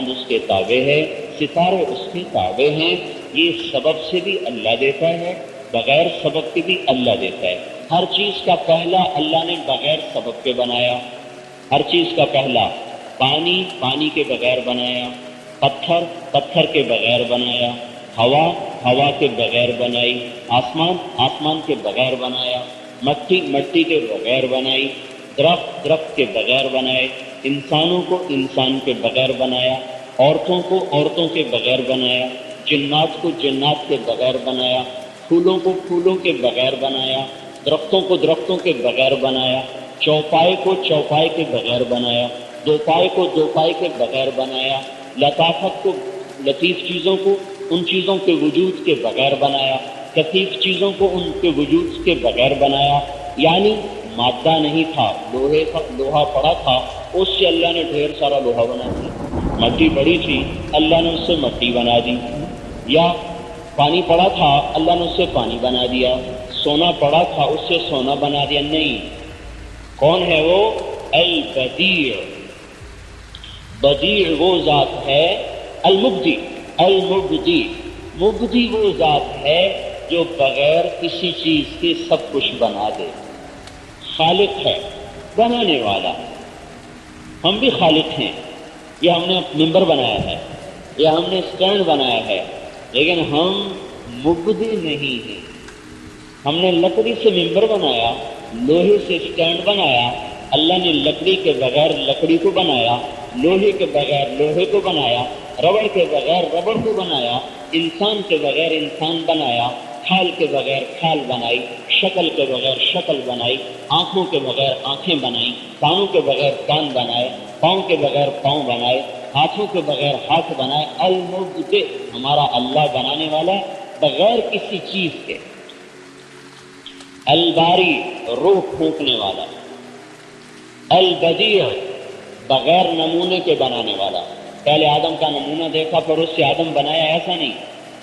چاند اس کے تابع ہے، ستارے اس کے تابع ہیں. یہ سبب سے بھی اللہ دیتا ہے، بغیر سبب کے بھی اللہ دیتا ہے. ہر چیز کا پہلا اللہ نے بغیر سبب کے بنایا. ہر چیز کا پہلا پانی پانی کے بغیر بنایا، پتھر پتھر کے بغیر بنایا، ہوا ہوا کے بغیر بنائی، آسمان آسمان کے بغیر بنایا، مٹی مٹی کے بغیر بنائی، درخت درخت کے بغیر بنائے، انسانوں کو انسان کے بغیر بنایا، عورتوں کو عورتوں کے بغیر بنایا، جنات کو جنات کے بغیر بنایا، پھولوں کو پھولوں کے بغیر بنایا، درختوں کو درختوں کے بغیر بنایا، چوپائے کو چوپائے کے بغیر بنایا، دوپائے کو دوپائے کے بغیر بنایا، لطافت کو لطیف چیزوں کو ان چیزوں کے وجود کے بغیر بنایا، کثیف چیزوں کو ان کے وجود کے بغیر بنایا. یعنی مادہ نہیں تھا، لوہا پڑا تھا، اس سے اللہ نے ڈھیر سارا لوہا بنا دیا. مٹی پڑی تھی، اللہ نے اس سے مٹی بنا دی. یا پانی پڑا تھا، اللہ نے اس سے پانی بنا دیا. سونا پڑا تھا، اس سے سونا بنا دیا. نہیں، کون ہے وہ؟ البدیع. بدیع وہ ذات ہے. المبدی المبدی مبدی وہ ذات ہے جو بغیر کسی چیز کے سب کچھ بنا دے. خالق ہے، بنانے والا. ہم بھی خالق ہیں. یہ ہم نے ممبر بنایا ہے، یا ہم نے اسٹینڈ بنایا ہے، لیکن ہم مبدی نہیں ہیں. ہم نے لکڑی سے ممبر بنایا، لوہے سے اسٹینڈ بنایا. اللہ نے لکڑی کے بغیر لکڑی کو بنایا، لوہے کے بغیر لوہے کو بنایا، ربڑ کے بغیر ربڑ کو بنایا، انسان کے بغیر انسان بنایا، کھال کے بغیر کھال بنائی، شکل کے بغیر شکل بنائی، آنکھوں کے بغیر آنکھیں بنائی، کانوں کے بغیر کان بنائے، پاؤں کے بغیر پاؤں بنائے، ہاتھوں کے بغیر ہاتھ بنائے. المبدع ہمارا اللہ بنانے والا بغیر کسی چیز کے. الباری روح پھونکنے والا. البدیع بغیر نمونے کے بنانے والا. پہلے آدم کا نمونہ دیکھا پھر اس سے آدم بنایا، ایسا نہیں.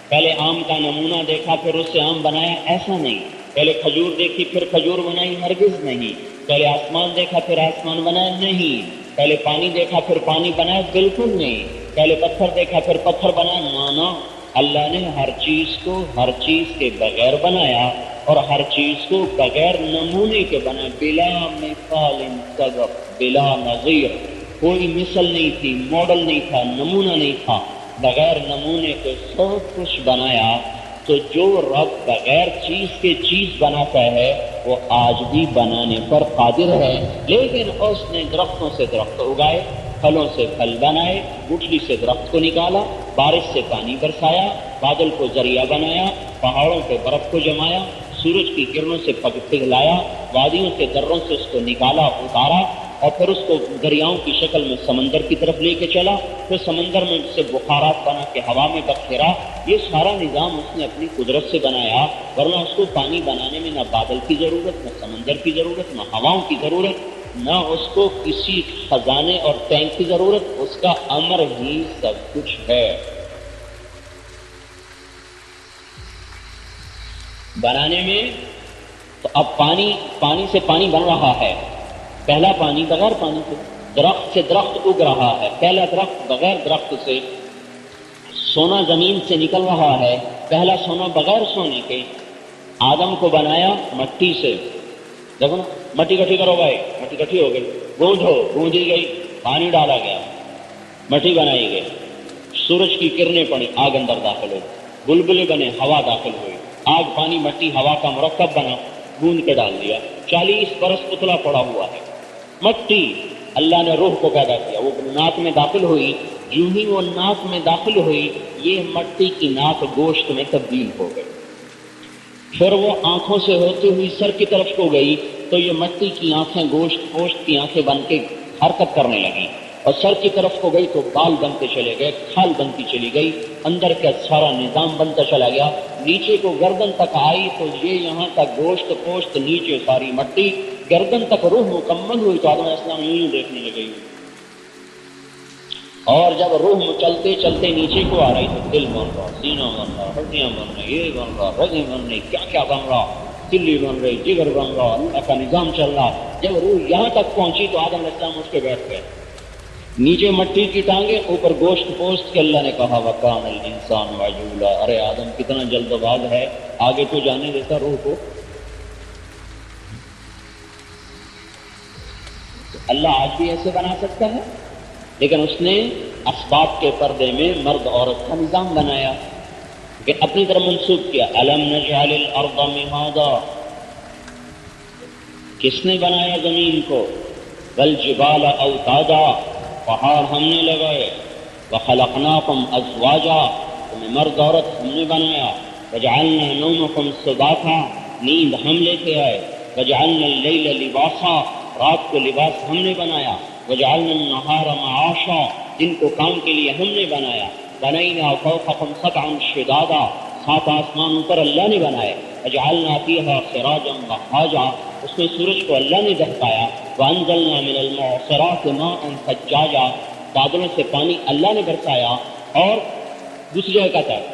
پہلے آم کا نمونہ دیکھا پھر اس سے آم بنایا، ایسا نہیں. پہلے کھجور دیکھی پھر کھجور بنائی، ہرگز نہیں. پہلے آسمان دیکھا پھر آسمان بنایا، نہیں. پہلے پانی دیکھا پھر پانی بنایا، بالکل نہیں. پہلے پتھر دیکھا پھر پتھر بنایا، نہ. اللہ نے ہر چیز کو ہر چیز کے بغیر بنایا اور ہر چیز کو بغیر نمونے کے بنایا. بلا مثال سبق بلا نظیر. کوئی مثل نہیں تھی، ماڈل نہیں تھا، نمونہ نہیں تھا. بغیر نمونے کے سب کچھ بنایا. تو جو رب بغیر چیز کے چیز بناتا ہے وہ آج بھی بنانے پر قادر ہے. لیکن اس نے درختوں سے درخت اگائے، پھلوں سے پھل بنائے، گٹھلی سے درخت کو نکالا، بارش سے پانی برسایا، بادل کو ذریعہ بنایا، پہاڑوں پہ برف کو جمایا، سورج کی کرنوں سے پگھلایا، وادیوں سے دروں سے اس کو نکالا اتارا، اور پھر اس کو دریاؤں کی شکل میں سمندر کی طرف لے کے چلا، پھر سمندر میں سے بخارات بنا کے ہوا میں بکھیرا. یہ سارا نظام اس نے اپنی قدرت سے بنایا. ورنہ اس کو پانی بنانے میں نہ بادل کی ضرورت، نہ سمندر کی ضرورت، نہ ہواؤں کی ضرورت، نہ اس کو کسی خزانے اور ٹینک کی ضرورت. اس کا امر ہی سب کچھ ہے. بنانے میں تو اب پانی سے پانی بن رہا ہے. پہلا پانی بغیر پانی سے. درخت سے درخت اگ رہا ہے. پہلا درخت بغیر درخت سے. سونا زمین سے نکل رہا ہے. پہلا سونا بغیر سونے کے. آدم کو بنایا مٹی سے. دیکھو نا، مٹی کٹھی کرو بھائی، مٹی کٹھی ہو گئی، گونجو، گونجی گئی، پانی ڈالا گیا، مٹی بنائی گئی. سورج کی کرنیں پڑی، آگ اندر داخل ہوئی، بلبلے بنے، ہوا داخل ہوئی، آگ پانی مٹی ہوا کا مرکب بنا، گوندھ کے ڈال دیا. 40 برس پتلا پڑا ہوا ہے. مٹی، اللہ نے روح کو پیدا کیا، وہ ناک میں داخل ہوئی. یوں ہی وہ ناک میں داخل ہوئی، یہ مٹی کی ناک گوشت میں تبدیل ہو گئی. پھر وہ آنکھوں سے ہوتی ہوئی سر کی طرف کو گئی تو یہ مٹی کی آنکھیں گوشت کی آنکھیں بن کے حرکت کرنے لگی. اور سر کی طرف کو گئی تو بال بنتے چلے گئے، کھال بنتی چلی گئی، اندر کا سارا نظام بنتا چلا گیا. نیچے کو گردن تک آئی تو یہ یہاں تک گوشت، نیچے ساری مٹی، گردن تک روح مکمل ہوئی تو آدم علیہ السلام یوں دیکھنے لگے. اور جب روح چلتے چلتے نیچے کو آ رہی تو دل بن رہا، سینہ بن رہا، ہڈیاں بن رہی، یہ بن رہا، رگیں بن رہی، کیا کیا بن رہا، دلی بن رہی، جگر بن رہا، اللہ کا نظام چل رہا. جب روح یہاں تک پہنچی تو آدم علیہ السلام اس کے بیٹھ گئے. نیچے مٹی کی ٹانگیں، اوپر گوشت پوست کے اللہ نے کہا وَكَانَ الْإِنسَانُ عَجُولًا، ارے آدم کتنا جلد باز ہے، آگے تو جانے دیتا روح کو۔ اللہ آج بھی ایسے بنا سکتا ہے، لیکن اس نے اسباب کے پردے میں مرد عورت کا نظام بنایا کہ اپنی طرف منسوب کیا۔ أَلَمْ نَجْعَلِ الْأَرْضَ مِهَادًا، کس نے بنایا زمین کو؟ وَالْجِبَالَ أَوْتَادًا، پہاڑ ہم نے لگائے۔ وَخَلَقْنَاكُمْ أَزْوَاجًا، تمہیں مرد عورت ہم نے بنایا۔ وَجَعَلْنَا نَوْمَكُمْ سُبَاتًا، نیند ہم لے کے آئے۔ وَجَعَلْنَا اللَّيْلَ لِبَاسًا، رات کو لباس ہم نے بنایا۔ وَجَعَلْنَا النَّهَارَ مَعَاشًا، دن کو کام کے لیے ہم نے بنایا۔ بَنَيْنَا فَوْقَكُمْ سَبْعًا شِدَادًا، 7 آسمان اوپر اللہ نے بنائے۔ وَجَعَلْنَا فِيهَا سِرَاجًا وَهَّاجًا، اس میں سورج کو اللہ نے دہکایا۔ وَأَنزَلْنَا مِنَ الْمُعْصِرَاتِ مَاءً ثَجَّاجًا، بادلوں سے پانی اللہ نے برسایا۔ اور دوسری جگہ کہتا ہے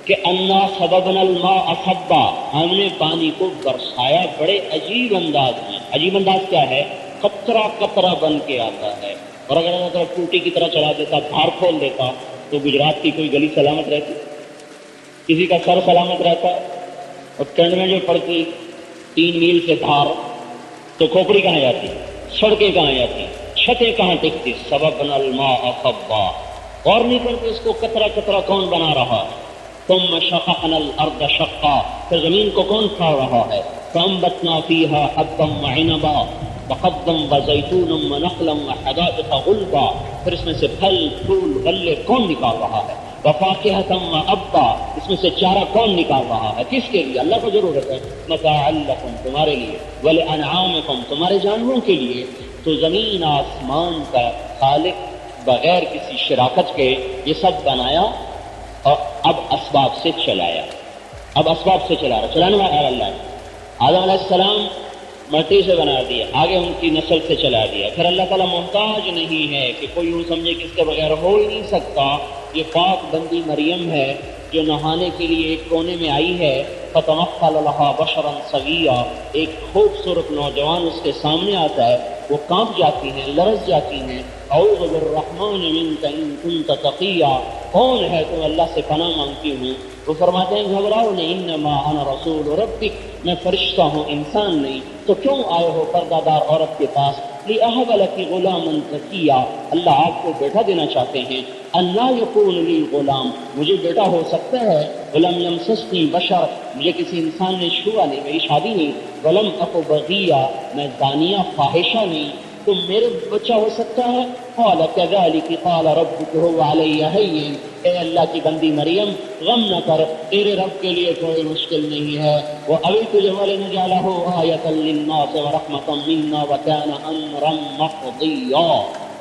کہ اَنَّا صَبَبْنَا الْمَاءَ صَبًّا، ہم نے پانی کو برسایا بڑے عجیب انداز میں۔ عجیب انداز کیا ہے؟ قطرہ قطرہ بن کے آتا ہے، اور اگر اللہ تعالیٰ ٹوٹی کی طرح چلا دیتا، دھار کھول دیتا، تو گجرات کی کوئی گلی سلامت رہتی؟ کسی کا سر سلامت رہتا؟ اور ٹرین میں جو پڑتی 3 میل سے دھار، تو کھوپڑی کہاں جاتی، سڑکیں کہاں جاتی، چھتیں کہاں ٹکتی؟ سببنا الماء صبا، اور نہیں کرتے اس کو قطرہ قطرہ کون بنا رہا ہے؟ ثم شققنا الارض شقا، پھر زمین کو کون پھاڑ رہا ہے؟ فانبتنا فيها حبا وعنبا وقضبا وزيتونا ونخلا وحدائق غلبا، پھر اس میں سے پھل پھول غلے کون نکال رہا ہے؟ وفاکہۃ وابا، اس میں سے چارہ کون نکال رہا ہے؟ کس کے لیے؟ اللہ کو ضرورت ہے۔ متاعا لکم، تمہارے لیے، ولانعامکم، تمہارے جانوروں کے لیے۔ تو زمین آسمان کا خالق بغیر کسی شراکت کے یہ سب بنایا، اور اب اسباب سے چلایا، اب اسباب سے چلانے والا اللہ ہے۔ آدم علیہ السلام مٹی سے بنا دیا، آگے ان کی نسل سے چلا دیا۔ پھر اللہ تعالیٰ محتاج نہیں ہے کہ کوئی یوں سمجھے کہ اس کے بغیر ہو ہی نہیں سکتا۔ یہ پاک بندی مریم ہے جو نہانے کے لیے ایک کونے میں آئی ہے، فتمثل لها بشرا سویا، ایک خوبصورت نوجوان اس کے سامنے آتا ہے، وہ کانپ جاتی ہیں، لرز جاتی ہیں۔ اعوذ بالرحمن منک ان کنت تقیا، کون ہے تم؟ اللہ سے پناہ مانگتی ہوں۔ وہ فرماتے ہیں گھبراؤ نہیں، انما انا رسول ربک، میں فرشتہ ہوں، انسان نہیں۔ تو کیوں آئے ہو پردہ دار عورت کے پاس؟ لأہب لک غلاما زکیا، اللہ آپ کو بیٹا دینا چاہتے ہیں۔ انا یکون لی غلام، مجھے بیٹا ہو سکتا ہے؟ ولم یمسسنی بشر، مجھے کسی انسان نے چھوا نہیں، میری شادی نہیں۔ ولم اک بغیا، میں زانیہ فاحشہ نہیں، تو میرے بچہ ہو سکتا ہے؟ قال كذلك قال ربك هو علي هين، اے اللہ کی بندی مریم غم نہ کر، تیرے رب کے لیے کوئی مشکل نہیں ہے۔ وہ ابھی تجھے وَلِنَجْعَلَهُ آيَةً لِلنَّاسِ وَرَحْمَةً مِنَّا وَكَانَ أَمْرًا مَقْضِيًّا،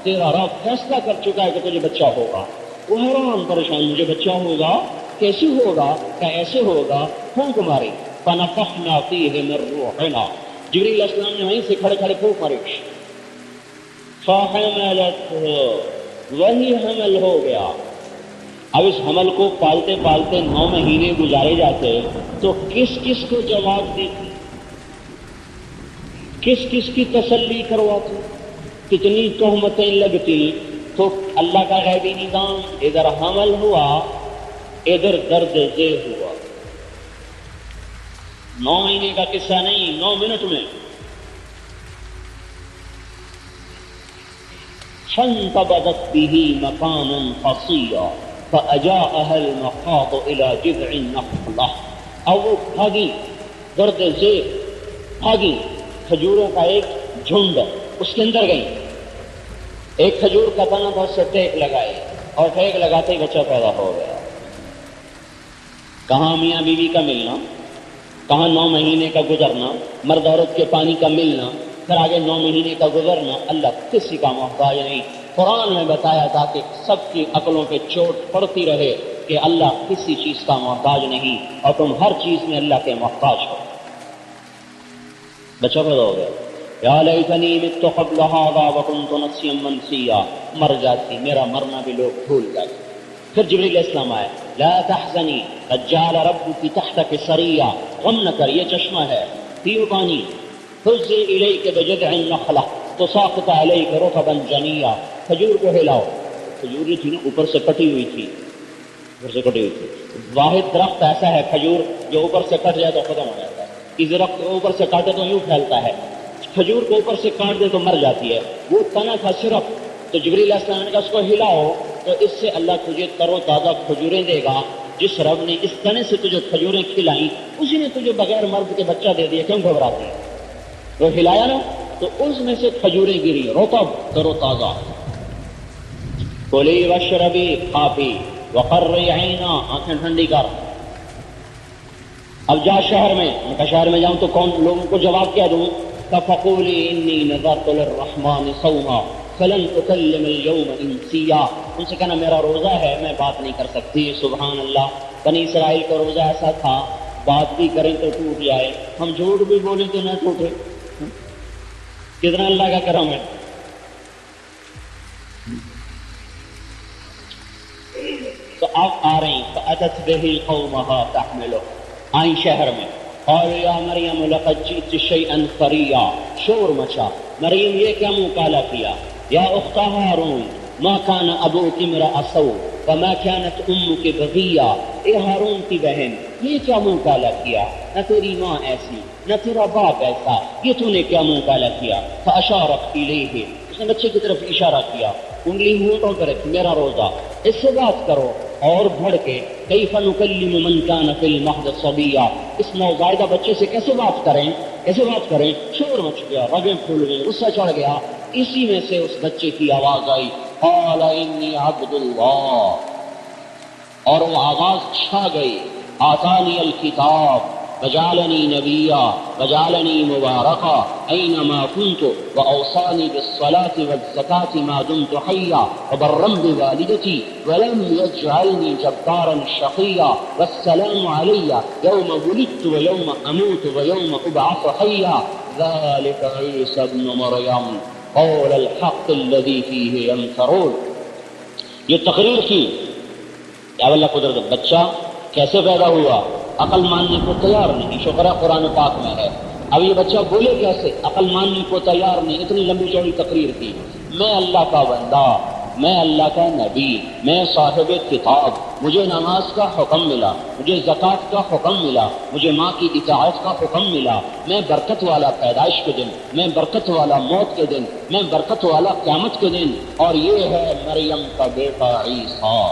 تیرا رب فیصلہ کر چکا ہے کہ تجھے بچہ ہوگا۔ وہ حیران پریشان، مجھے بچہ ہوگا؟ کیسے ہوگا؟ کیا ایسے ہوگا؟ پھونک ماری، فَنَفَخْنَا فِيهِ مِن رُّوحِنَا، جبریل علیہ السلام نے وہیں سے کھڑے کھڑے پھونک ماری، فَحَمَلَتْهُ، وہی حمل ہو گیا۔ اب اس حمل کو پالتے پالتے 9 مہینے گزارے جاتے، تو کس کس کو جواب دیتی، کس کس کی تسلی کرواتی، کتنی تہمتیں لگتی۔ تو اللہ کا غیبی نظام، ادھر حمل ہوا، ادھر درد ذیل ہوا۔ 9 مہینے کا قصہ نہیں، 9 منٹ میں۔ فانتبذت به مكانا قصيا فأجاءها المخاض إلى جذع النخلة، اور وہ بھاگی، درد ذیل بھاگی، کھجوروں کا ایک جھنڈ اس کے اندر گئی، ایک کھجور کا تنا تھا، اس سے ٹیک لگائے، اور ٹیک لگاتے ہی بچہ پیدا ہو گیا۔ کہاں میاں بیوی کا ملنا، کہاں 9 مہینے کا گزرنا، مرد عورت کے پانی کا ملنا، پھر آگے 9 مہینے کا گزرنا۔ اللہ کسی کا محتاج نہیں۔ قرآن میں بتایا تھا کہ سب کی عقلوں پہ چوٹ پڑتی رہے کہ اللہ کسی چیز کا محتاج نہیں، اور تم ہر چیز میں اللہ کے محتاج ہو۔ بچہ پیدا ہو گیا، یا لیتنی مت قبل ھذا وکنت نسیا منسیا، مر جاتی، میرا مرنا بھی لوگ بھول جاتے۔ پھر جبریل علیہ السلام آئے، لا تحزنی قد جعل ربک تحتک سریا، غم نہ کر، یہ چشمہ ہے، پیو پانی۔ هزي إليك بجذع النخلة تساقط عليك رطبا جنيا، کھجور کو ہلاؤ. کھجور جو تھی نا اوپر سے کٹی ہوئی تھی، واحد درخت ایسا ہے کھجور جو اوپر سے کٹ جائے تو ختم ہو جاتا ہے. اس درخت کو اوپر سے کاٹے تو یوں پھیلتا ہے، کھجور کو اوپر سے کاٹ دے تو مر جاتی ہے. وہ تنا تھا صرف. تو جبریل علیہ السلام نے کہا اس کو ہلاؤ تو اس سے اللہ تجھے تر و تازہ کھجوریں دے گا. جس رب نے اس تنے سے تجھے کھجوریں کھلائیں اسی نے تجھے بغیر مرد کے بچہ دے دیا، کیوں گھبراتی ہے؟ تو ہلایا نا تو اس میں سے کھجوریں گری، رطب تر و تازہ. کلی واشربی، کھا پی، وقرری عینا، آنکھیں ٹھنڈی کر. اب جا شہر میں. ان کا شہر میں جاؤں تو کون لوگوں کو جواب کیا دوں؟ فقولی انی نذرت للرحمن صوما فلن اکلم اليوم انسیا. ان سے کہنا میرا روزہ ہے، میں بات نہیں کر سکتی. سبحان اللہ. بنی اسرائیل کا روزہ ایسا تھا، بات بھی کریں تو ٹوٹ جائے، ہم جھوٹ بھی بولیں تو نہ ٹوٹے. کتنا اللہ کا کرم ہے. تو اب آ رہی فأتت به قومها تحمله. آئیں شہر میں. قالوا یا مریم لقد جئت شیئا فریا. شور مچا. مریم یہ کیا منہ کالا کیا؟ یا اخت ہارون ما کان ابوک امرأ سوء وما كانت امک بغیا. اے ہارون کی بہن یہ کیا منہ کالا کیا؟ نہ تیری ماں ایسی نہ تیرا باپ ایسا، یہ تو نے کیا منہ کالا کیا؟ فاشارت الیہ. اس نے بچے کی طرف اشارہ کیا، انگلی ہونٹوں پر رکھی، میرا روزہ، اس سے بات کرو. اور بڑھ کے کیف نکلم من کان فی المہد صبیا. اس نوزائیدہ بچے سے کیسے بات کریں، کیسے بات کریں؟ شور مچ گیا، رگیں پھول گئی، غصہ چڑھ گیا. اسی میں سے اس بچے کی آواز آئی قال انی عبد اللہ. اور وہ آواز چھا گئی آتانی الکتاب وجعلنی نبیا وجعلنی مبارکا اینما کنت واوصانی بالصلاة والزکاة ما دمت حیا وبرا بوالدتی ولم یجعلنی جبارا شقیا والسلام علی یوم ولدت ویوم اموت ویوم ابعث حیا ذلك عیسی ابن مریم قول الحق الذی فیہ یمترون. یہ تقریر کی کیا اللہ قدرت. بچہ کیسے پیدا ہوا؟ عقل ماننے کو تیار نہیں. شکر ہے قرآن پاک میں ہے. اب یہ بچہ بولے کیسے؟ عقل ماننے کو تیار نہیں. اتنی لمبی چوڑی تقریر کی. میں اللہ کا بندہ، میں اللہ کا نبی، میں صاحب کتاب، مجھے نماز کا حکم ملا، مجھے زکوٰۃ کا حکم ملا، مجھے ماں کی اطاعت کا حکم ملا، میں برکت والا پیدائش کے دن، میں برکت والا موت کے دن، میں برکت والا قیامت کے دن. اور یہ ہے مریم کا بیٹا عیسیٰ.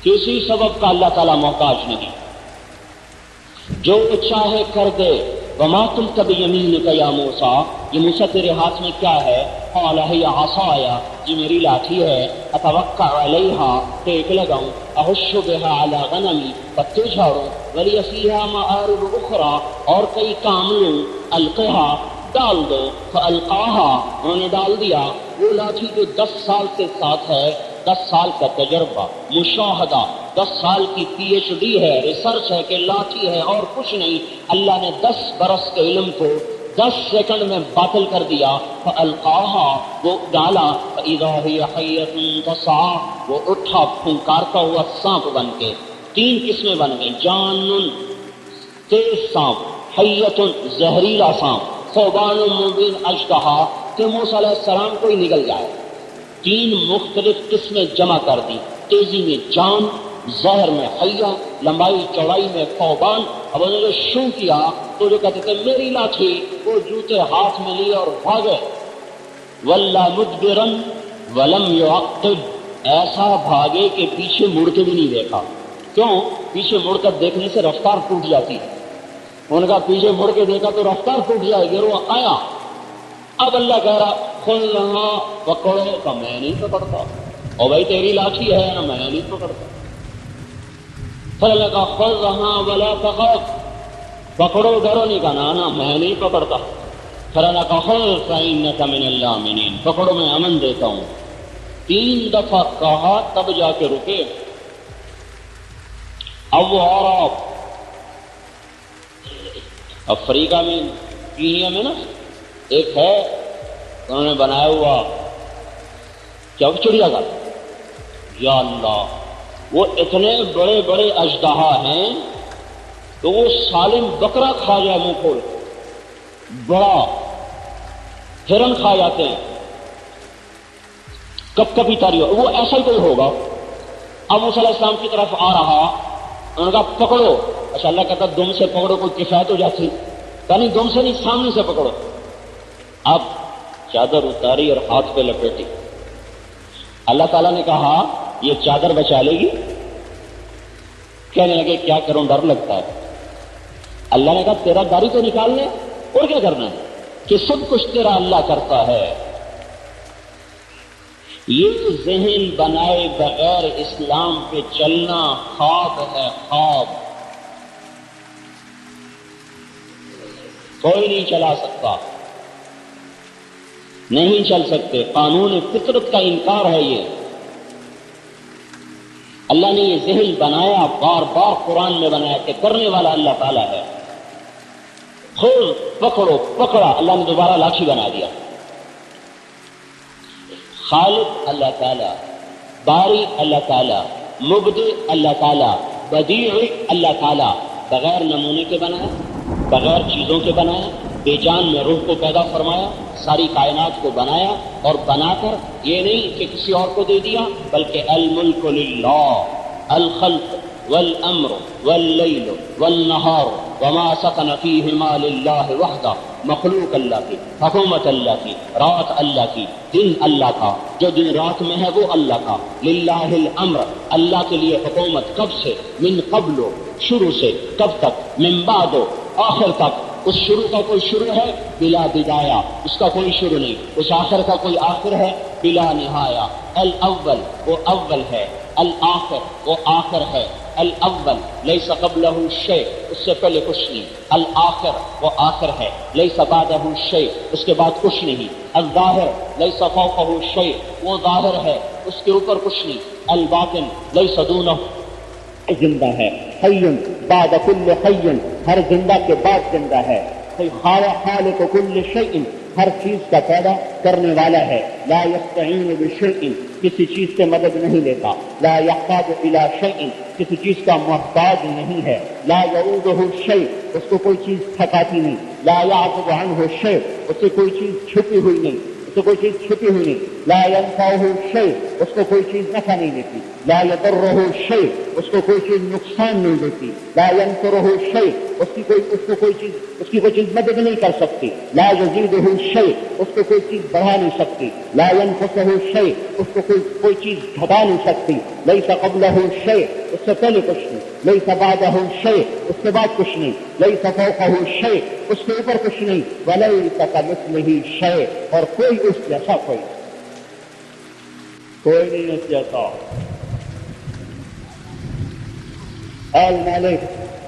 کسی سبب کا اللہ تعالیٰ محتاج نہیں، جو چاہے کر دے. وما قلت بیمینک یا موسیٰ. یہ موسیٰ تیرے ہاتھ میں کیا ہے؟ قال ہی عصای، یہ میری لاٹھی ہے. اتوکا علیہا، ٹیک لگاؤں. احش بہا علی غنمی، پتے جھاڑوں. ولی فیہا مآرب اخری، اور کئی کام لوں. القہا، ڈال دو. فالقاہا، انہوں نے ڈال دیا. وہ لاٹھی جو 10 سال سے ساتھ ہے، 10 سال کا تجربہ، مشاہدہ، 10 سال کی پی ایچ ڈی ہے، ریسرچ ہے کہ لاٹھی ہے اور کچھ نہیں. اللہ نے 10 برس کے علم کو 10 سیکنڈ میں باطل کر دیا. فالقاہا، وہ ڈالا. فاذا ہی حیۃ تسعی، وہ اٹھا پھنکارتا ہوا سانپ بن کے. 3 قسمیں بن گئی. جان، تیز سانپ، حیۃ، زہریلا سانپ، ثعبان مبین اژدہا، کہ موسیٰ علیہ السلام کو ہی نگل جائے. 3 مختلف قسمیں جمع کر دی. تیزی میں جان، زہر میں حیہ، لمبائی چوڑائی میں ثعبان. اب انہوں نے شو کیا تو جو کہتے تھے میری لاٹھی، وہ جوتے ہاتھ میں لیے اور بھاگے. وَلَّا مُدْبِرًا وَلَمْ يُعَقِّبْ، ایسا بھاگے کہ پیچھے مڑ کے بھی نہیں دیکھا. کیوں؟ پیچھے مڑ کر دیکھنے سے رفتار ٹوٹ جاتی ہے. ان کا پیچھے مڑ کے دیکھا تو رفتار ٹوٹ جائے گی. وہ آیا. اب اللہ کہہ رہا خذھا پکڑو، کا میں نہیں پکڑتا. اور بھائی تیری لاٹھی ہے نا، میں نہیں پکڑتا. پھر اللہ کا خذھا ولا تخف، پکڑو ڈرو نہیں، کا نا میں نہیں پکڑتا. پھر اللہ کا خذ فإنک من الآمنین، پکڑو میں امن دیتا ہوں. 3 دفعہ کہا تب جا کے رکے. اب وہ اور افریقہ میں، کینیا میں نا ایک ہے، انہوں نے بنایا ہوا کیا چڑیا گھر. یا اللہ، وہ اتنے بڑے بڑے اژدہا ہیں تو وہ سالم بکرا کھا جائے منہ کھول، بڑا ہرن کھا جاتے ہیں. کب کبھی تاری ہو، وہ ایسا ہی کوئی ہوگا۔ اب موسیٰ علیہ السلام کی طرف آ رہا، انہوں نے کہا پکڑو۔ اچھا، اللہ کہتا دم سے پکڑو، کوئی کفایت ہو جاتی، یعنی دم سے نہیں، سامنے سے پکڑو۔ اب چادر اتاری اور ہاتھ پہ لپیٹی۔ اللہ تعالیٰ نے کہا یہ چادر بچا لے گی؟ کہنے لگے کیا کروں، ڈر لگتا ہے۔ اللہ نے کہا تیرا داڑھی تو نکالنے، اور کیا کرنا ہے، کہ سب کچھ تیرا اللہ کرتا ہے۔ یہ ذہن بنائے بغیر اسلام پہ چلنا خواب ہے، خواب۔ کوئی نہیں چلا سکتا، نہیں چل سکتے، قانون فطرت کا انکار ہے یہ۔ اللہ نے یہ ذہن بنایا، بار بار قرآن میں بنایا کہ کرنے والا اللہ تعالیٰ ہے۔ خود پکڑو، پکڑا، اللہ نے دوبارہ لاٹھی بنا دیا۔ خالق اللہ تعالیٰ، باری اللہ تعالیٰ، مبدع اللہ تعالیٰ، بدیع اللہ تعالیٰ، بغیر نمونے کے بنایا، بغیر چیزوں کے بنایا، بے جان میں روح کو پیدا فرمایا، ساری کائنات کو بنایا، اور بنا کر یہ نہیں کہ کسی اور کو دے دیا، بلکہ الملک للہ، الخلق والامر واللیل والنہار وما سکن فیہما للہ وحدہ۔ مخلوق اللہ کی، حکومت اللہ کی، رات اللہ کی، دن اللہ کا، جو دن رات میں ہے وہ اللہ کا۔ للہ الامر، اللہ کے لیے حکومت، کب سے؟ من قبل، شروع سے، کب تک؟ من بعد، آخر تک۔ اس شروع کا کوئی شروع ہے بلا بدایا، اس کا کوئی شروع نہیں۔ اس آخر کا کوئی آخر ہے بلا نہایا۔ الاول، وہ اول ہے، الآخر، وہ آخر ہے۔ الاول لیس قبلہ شیء، اس سے پہلے کچھ نہیں۔ الآخر، وہ آخر ہے، لیس بعدہ شیء، اس کے بعد کچھ نہیں۔ الظاہر لیس فوقہ شیء، وہ ظاہر ہے، اس کے اوپر کچھ نہیں۔ الباطن لیس دونہ، زندہ ہے۔ حی بعد کل حی، ہر زندہ کے بعد زندہ ہے۔ خالق کل شیء، ہر چیز کا پیدا کرنے والا ہے۔ لا یستعین بشیء، کسی چیز سے مدد نہیں لیتا۔ لا یحتاج الی شیء، کسی چیز کا محتاج نہیں ہے۔ لا یعوزہ شیء، اس کو کوئی چیز تھکاتی نہیں۔ لا یعزب عنہ شیء، اس سے کوئی چیز چھپی ہوئی نہیں، اس سے کوئی چیز چھپی ہوئی نہیں۔ لا ینفعہ شیء، اس کو کوئی چیز نفع نہیں دیتی۔ لا یضرہ شیء، اس کو کوئی چیز نقصان نہیں دیتی۔ لا ینصرہ شیء، اس کی کوئی چیز مدد نہیں کر سکتی۔ لا یزیدہ شیء، اس کو کوئی چیز بڑھا نہیں سکتی۔ لا ینقصہ شیء، اس کو کوئی چیز گھٹا نہیں سکتی۔ لیس قبلہ شیء، اس سے پہلے کچھ نہیں۔ لیس بعدہ شیء، اس کے بعد کچھ نہیں۔ لیس فوقہ شیء، اس کے اوپر کچھ نہیں۔ ولیس کمثلہ شیء، اور کوئی اس جیسا کوئی نہیں اس جیسا۔ الملك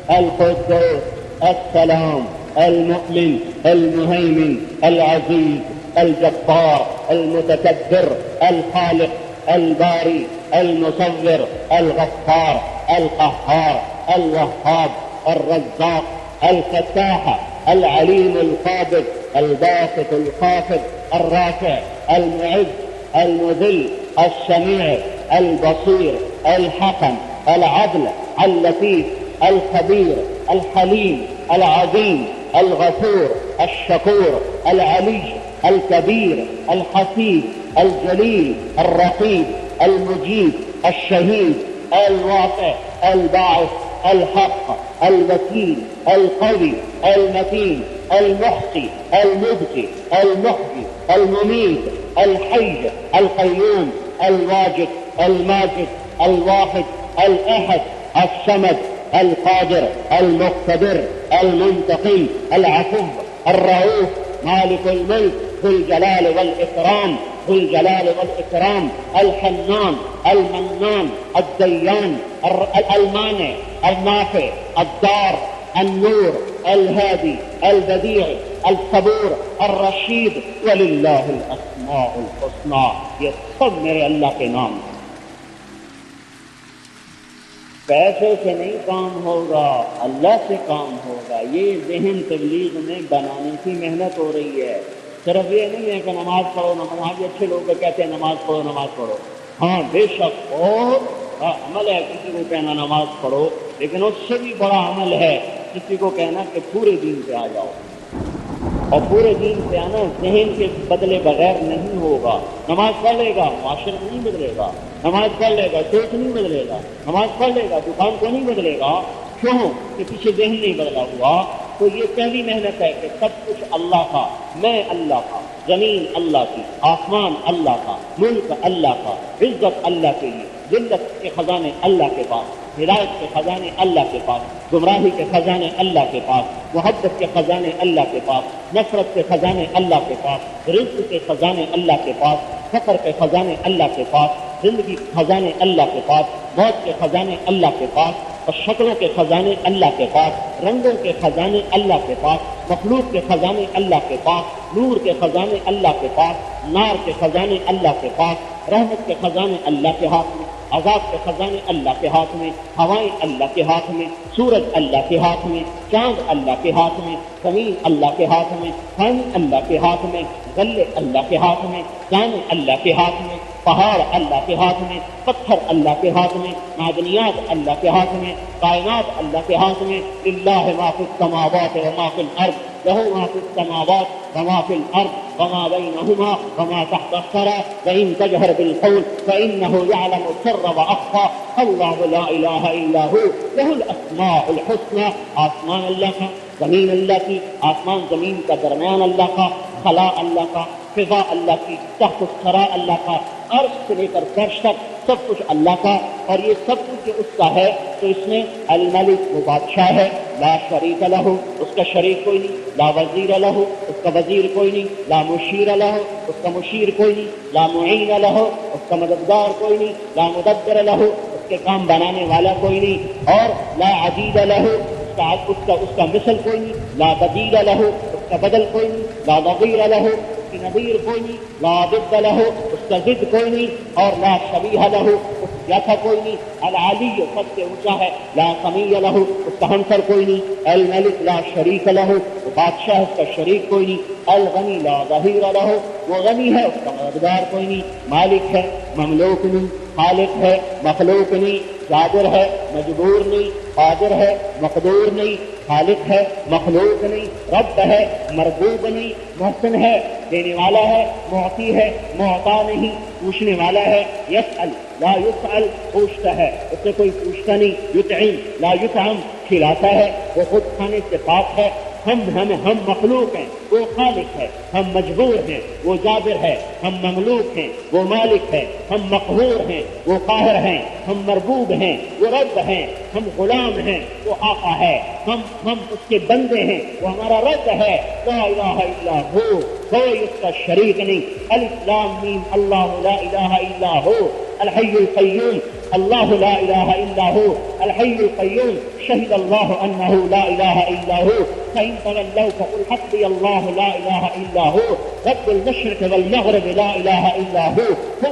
القدوس السلام المؤمن المهيمن العزيز الجبار المتكبر الخالق الباري المصور الغفار القهار الوهاب الرزاق الفتاح العليم القابض الباسط الخافض الرافع المعز المذل السميع البصير الحكم العدل اللطيف الخبير الحليم العظيم الغفور الشكور العلي الكبير الحفيظ الجليل الرقيب المجيب الشهيد الواقع الباعث الحق الوكيل القوي المتين المحصي المبقي المحيي المميت الحي القيوم الواجد الماجد الواحد الأحد الصمد القادر المقتدر المنتقم العفو الرؤوف مالك الملك ذو الجلال والإكرام ذو الجلال والإكرام الحنان المنان الديان المانع النافع الدار النور الهادي البديع الصبور الرشید وللہ الاسماء الحسنى، یہ سب میرے اللہ کے نام ہیں۔ پیسے سے نہیں کام ہوگا، اللہ سے کام ہوگا۔ یہ ذہن تبلیغ میں بنانے کی محنت ہو رہی ہے۔ صرف یہ نہیں ہے کہ نماز پڑھو، نماز اچھے لوگ کہتے ہیں نماز پڑھو نماز پڑھو، ہاں بے شک اور عمل ہے کسی کو کہنا نماز پڑھو، لیکن اس سے بھی بڑا عمل ہے کسی کو کہنا کہ پورے دین پہ آ جاؤ۔ اور پورے دین پہ آنا ذہن کے بدلے بغیر نہیں ہوگا. نماز پڑھ لے گا معاشرہ نہیں بدلے گا، نماز پڑھ لے گا سوچ نہیں بدلے گا، نماز پڑھ لے گا دکان کو نہیں بدلے گا. کیوں کہ پیچھے ذہن نہیں بدلا ہوا. تو یہ پہلی محنت ہے کہ سب کچھ اللہ کا، میں اللہ کا، زمین اللہ کی، آسمان اللہ کا، ملک اللہ کا، عزت اللہ کے لیے، ذلت کے خزانے اللہ کے پاس، ہدایت کے خزانے اللہ کے پاس، گمراہی کے خزانے اللہ کے پاس، محبت کے خزانے اللہ کے پاس، نفرت کے خزانے اللہ کے پاس، رزق کے خزانے اللہ کے پاس، فقر کے خزانے اللہ کے پاس، زندگی کے خزانے اللہ کے پاس، موت کے خزانے اللہ کے پاس، اور شکلوں کے خزانے اللہ کے پاس، رنگوں کے خزانے اللہ کے پاس، مخلوق کے خزانے اللہ کے پاس، نور کے خزانے اللہ کے پاس، نار کے خزانے اللہ کے پاس، رحمت کے خزانے اللہ کے ہاتھ میں، عذاب کے خزانے اللہ کے ہاتھ میں، ہوائیں اللہ کے ہاتھ میں، سورج اللہ کے ہاتھ میں، چاند اللہ کے ہاتھ میں، زمین اللہ کے ہاتھ میں، پانی اللہ کے ہاتھ میں، غلے اللہ کے ہاتھ میں، دانے اللہ کے ہاتھ میں، پہاڑ اللہ کے ہاتھ میں، پتھر اللہ کے ہاتھ میں، معدنیات اللہ کے ہاتھ میں، کائنات اللہ کے ہاتھ میں. للہ ما فی السماوات وما فی الارض، له ما في السماوات وما في الأرض وما بينهما وما تحت الثرى وإن تجهر بالقول فإنه يعلم السر وأخفى الله لا إله إلا هو له الأسماء الحسنى. آسمان اللہ کا، زمین اللہ کی، آسمان زمین کا درمیان اللہ کا، خلا اللہ کا، فضا اللہ کی، تحت الثرى اللہ کا، عرش سے لے کر فرش تک سب کچھ اللہ کا. اور یہ سب کچھ جو اس کا ہے تو اس میں الملک وہ بادشاہ ہے، لا شریک لہ اس کا شریک کوئی نہیں، لا وزیر لہ اس کا وزیر کوئی نہیں، لا مشیر لہ اس کا مشیر کوئی نہیں، لا معین لہ اس کا مددگار کوئی نہیں، لا مدبر لہ اس کے کام بنانے والا کوئی نہیں، اور لا عدید لہ اس کا مثل کوئی نہیں، لا بدیل لہ اس کا بدل کوئی نہیں، لا نظیر لہ اس کی نظیر کوئی نہیں، لا ضد لہ اس کا ضد کوئی نہیں، اور لا شبیہ لہ اس جیسا کوئی نہیں. العلی سب سے اونچا ہے، لا سمیع لہ اس کا ہمسر کوئی نہیں، الملک لا شریک لہ وہ بادشاہ اس کا شریک کوئی نہیں، الغنی لا ظہیر لہ وہ غنی ہے اس کا مددگار کوئی نہیں، مالک ہے مملوک نہیں، خالق ہے مخلوق نہیں، قادر ہے مجبور نہیں، قادر ہے مقدور نہیں، خالق ہے مخلوق نہیں، رب ہے مربوب نہیں، محسن ہے دینے والا ہے، معطی ہے معطا نہیں، پوچھنے والا ہے، یسأل لا یسأل پوچھتا ہے اس سے کوئی پوچھتا نہیں، یطعم لا یطعم کھلاتا ہے وہ خود کھانے سے پاک ہے. ہم مخلوق ہیں وہ خالق ہے، ہم مجبور ہیں وہ جابر ہے، ہم مملوک ہیں وہ مالک ہے، ہم مقہور ہیں وہ قاہر ہیں، ہم مربوب ہیں وہ رب ہیں، ہم غلام ہیں وہ آقا ہے، ہم اس کے بندے ہیں وہ ہمارا رب ہے. لا الہ الا ہو کوئی اس کا شریک نہیں. الف لام میم اللہ لا الہ الا ہو الحی القیوم اللہ لا الہ الا ہو الحی القیوم شہد اللہ انہ لا الہ الا ہو فإن تولوا فقل حسبي الله لا إله إلا هو رب المشرق والمغرب لا إله إلا هو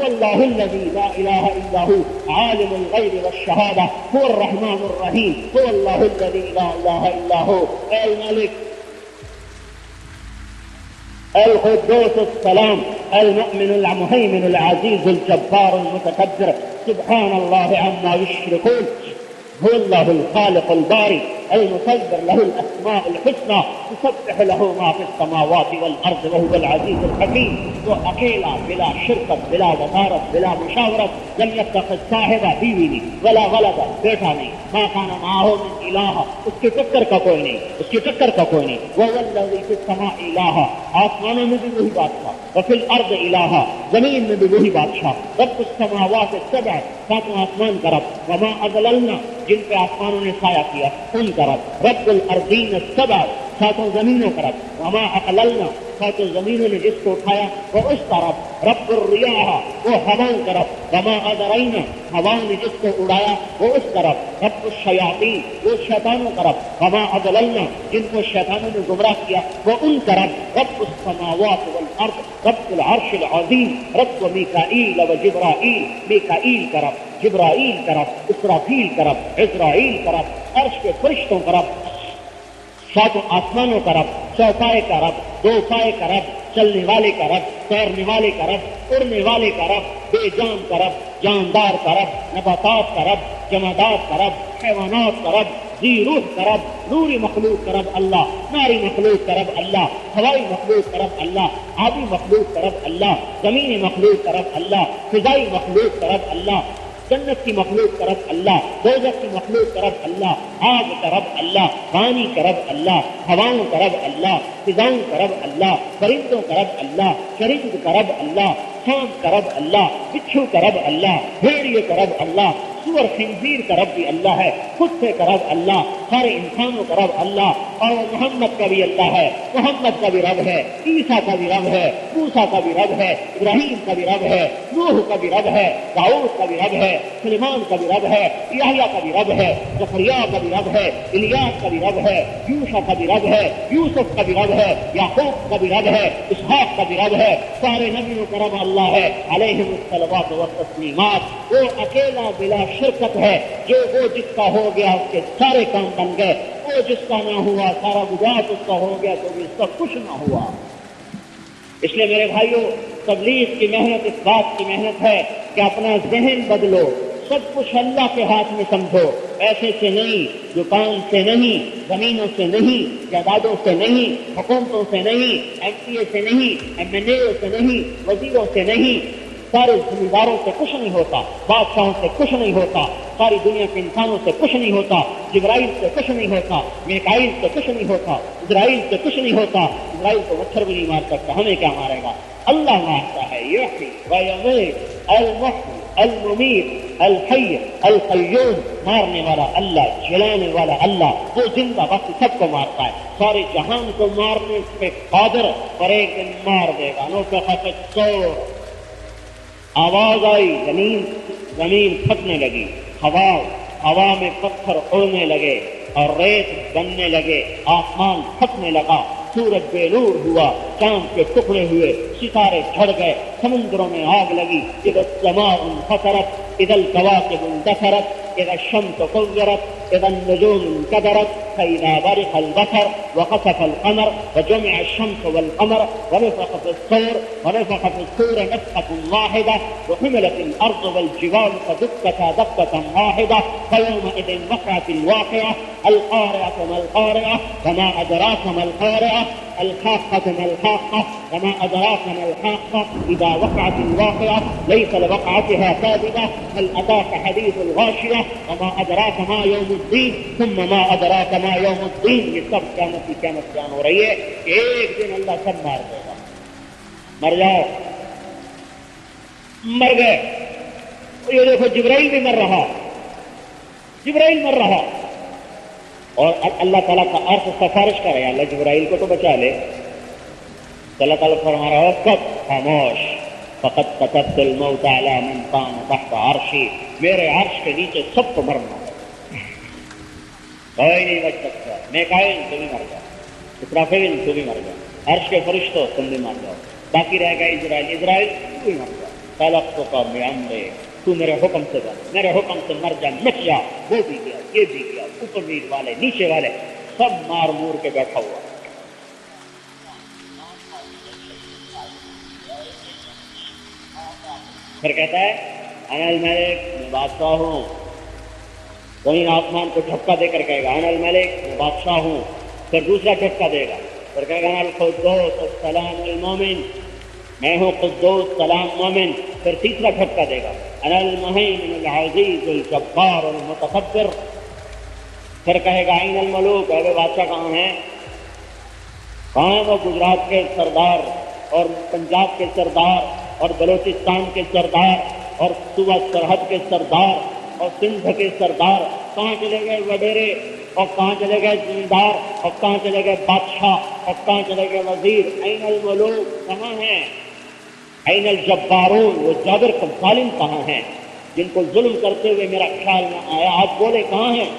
الله الذي لا إله إلا هو عالم الغيب والشهادة هو الرحمن الرحيم هو الله الذي لا إله إلا هو الملك القدوس السلام المؤمن المهيمن العزيز الجبار المتكبر سبحان الله عما يشركون هو الله الخالق الباري المصور له الأسماء الحسنى يسبح له ما في السماوات والأرض وهو العزيز الحكيم. وہ اکیلا بلا شرکت بلا وزارت بلا مشاورت لم يتخذ صاحبہ بیوی نہیں ولا ولد بیٹا نہیں ما كان معه من الہ اس کے ٹکر کا کوئی نہیں اس کے ٹکر کا کوئی نہیں. وهو الذي في السماء الہ آسمانوں میں بھی وہی بادشاہ وفي الارض الہ زمین میں بھی وہی بادشاہ رب السماوات السبع ساتوں آسمان کا رب وما اضللنا جن پہ آسمانوں نے سایہ کیا ان کا رب رب الارضین السبع ساتوں زمینوں کا رب وما اقللنا ساتوں زمینوں نے جس کو اٹھایا وہ اس کا رب رب الریاح وہ ہواؤں کا رب وما اذرینا ہواؤں نے جس کو اڑایا وہ اس کا رب رب الشیاطین وہ شیطانوں کا رب وما اضللنا جن کو شیطانوں نے گمراہ کیا وہ ان کا رب رب السماوات والارض رب العرش العظیم رب میکائیل و جبرائیل میکائیل کا رب جبرائیل کا رب اسرافیل کا رب عزرائیل کا رب عرش کے فرشتوں کا رب ساتوں آسمانوں کا رب چوپائے کا رب دو پائے کا رب چلنے والے کا رب تیرنے والے کا رب اڑنے والے کا رب بے جان کا رب جاندار کا رب، نباتات کا رب، جمادات کا رب، حیوانات کا رب، ذی روح کا رب، نوری مخلوق کا رب اللہ، ناری مخلوق کا رب اللہ، ہوائی مخلوق کا رب اللہ، آبی مخلوق کا رب اللہ، زمینی مخلوق کا رب اللہ، فضائی مخلوق کا رب اللہ، جنت کی مخلوق کا رب اللہ، دوزخ کی مخلوق کا رب اللہ، آگ کا رب اللہ، پانی کا رب اللہ، ہواؤں کا رب اللہ، فضاؤں کا رب اللہ، پرندوں کا رب اللہ، چرند کا رب اللہ، سانپ کا رب اللہ، بچھو کا رب اللہ، بھیڑیے کا رب اللہ، سور خنزیر کا رب بھی اللہ ہے، کتے کا رب اللہ، سارے انسانوں کا رب اللہ، اور محمد کا بھی اللہ ہے، محمد کا بھی رب ہے، عیسیٰ کا بھی رب ہے، موسیٰ کا بھی رب ہے، ابراہیم کا بھی رب ہے، نوح کا بھی رب ہے، داؤد کا بھی رب ہے، سلیمان کا بھی رب ہے، یحییٰ کا بھی رب ہے، زکریا کا بھی رب ہے، الیاس کا بھی رب ہے، یوشع کا بھی رب ہے، یوسف کا بھی رب ہے، یعقوب کا بھی رب ہے، اسحاق کا بھی رب ہے، سارے نبیوں کا رب اللہ ہے علیہم الصلوات والتسلیمات۔ وہ اکیلا بلا شرکت ہے، جو وہ جس کا ہو گیا اس کے سارے کام بن گئے، وہ جس کا نہ ہوا سارا گزار اس کا ہو گیا تو بھی اس کا کچھ نہ ہوا۔ اس لیے میرے بھائیوں، تبلیغ کی محنت اس بات کی محنت ہے کہ اپنا ذہن بدلو، سب کچھ اللہ کے ہاتھ میں سمجھو، پیسے سے نہیں، دکان سے نہیں، زمینوں سے نہیں، جائیدادوں سے نہیں، حکومتوں سے نہیں، ایم پی اے سے نہیں، ایم این اے سے نہیں، وزیروں سے نہیں، سارے ذمہ داروں سے کچھ نہیں ہوتا، بادشاہوں سے کچھ نہیں ہوتا، ساری دنیا کے انسانوں سے کچھ نہیں ہوتا، جبرائیل سے کچھ نہیں ہوتا، میکائیل سے کچھ نہیں ہوتا، اسرائیل سے کچھ نہیں ہوتا، اسرائیل کو مچھر بھی نہیں مار سکتا، ہمیں کیا مارے گا؟ اللہ مارتا ہے، یحیی و یمیت، المحیی الممیت الحی القیوم، مارنے والا اللہ، جلانے والا اللہ، وہ زندہ وقت سب کو مارتا ہے، سارے جہان کو مارنے پہ قادر، اور ایک دن مار دے گا۔ نفخ فی الصور، آواز آئی، زمین پھٹنے لگی، ہوا میں پتھر اڑنے لگے اور ریت بننے لگے، آسمان پھٹنے لگا، سورج بے نور ہوا، چاند کے ٹکڑے ہوئے، ستارے جھڑ گئے، سمندروں میں آگ لگی، اذا السماء انفطرت، اذا الكواكب اندثرت، اذا الشمس كورت، اذا النجوم انكدرت، فاذا برق البصر وخسف القمر وجمع الشمس والقمر ونفخ في الصور نفخة واحدة وحملت الارض والجبال فدكتا دكة واحدة فيومئذ وقعت الواقعة، القارعة ما القارعة وما أدراك ما القارعة، الحاقة ما الحاقة وما أدراك ما الحاقة، إذا وقعت الواقعة ليس لوقعتها كاذبة، هل أتاك حديث الغاشية وما أدراك ما يوم الدين ثم ما أدراك ما يوم الدين۔ یہ سب قیامت بیان ہو رہی ہے کہ ایک دن اللہ سب مار دے گا۔ مر جاؤ، مر گئے، یہ دیکھو جبرائیل بھی مر رہا، جبرائیل مر رہا، اور اللہ تعالیٰ کا عرش سفارش کر رہے ہیں، اللہ جبرائیل کو تو بچا لے، تو اللہ تعالیٰ فرما رہا ہے کب خاموش، فقد كتبت الموت على من كان تحت عرشی، میرے عرش کے نیچے سب کو مرنا ہے، کوئی نہیں بچ سکتا، میکائیل تو بھی مر گیا، اسرافیل تو بھی مر گیا، عرش کے فرشتوں تم بھی مر جاؤ، باقی رہ گا اسرائیل تو بھی مر گیا، خلقتک بأمری، تو میرے حکم سے بن، میرے حکم سے مر جا، مٹ جا، وہ بھی گیا، یہ بھی گیا، اوپر نیچ والے نیچے والے سب مار مور کے بیٹھا ہوا۔ پھر کہتا ہے انا الملک، میں بادشاہ ہوں، زمین آسمان کو جھٹکا دے کر کہے گا انا الملک، میں بادشاہ ہوں، پھر دوسرا جھٹکا دے گا، پھر کہے گا انا القدوس السلام المومن، میں ہوں قدوس سلام مومن، پھر تیسرا جھٹکا دے گا انا المہیمن العزیز الجبار المتکبر، پھر کہے گا این الملوک، اے بادشاہ کہاں ہیں؟ کہاں ہیں وہ گجرات کے سردار اور پنجاب کے سردار اور بلوچستان کے سردار اور صوبہ سرحد کے سردار اور سندھ کے سردار؟ کہاں چلے گئے وڈیرے، اور کہاں چلے گئے زمیندار، اور کہاں چلے گئے بادشاہ، اور کہاں چلے گئے وزیر؟ این الملوک، کہاں ہیں؟ این الجبارون، وہ جابر کا ظالم کہاں ہیں جن کو ظلم کرتے ہوئے میرا خیال نہ آیا؟ آپ بولے کہاں ہیں؟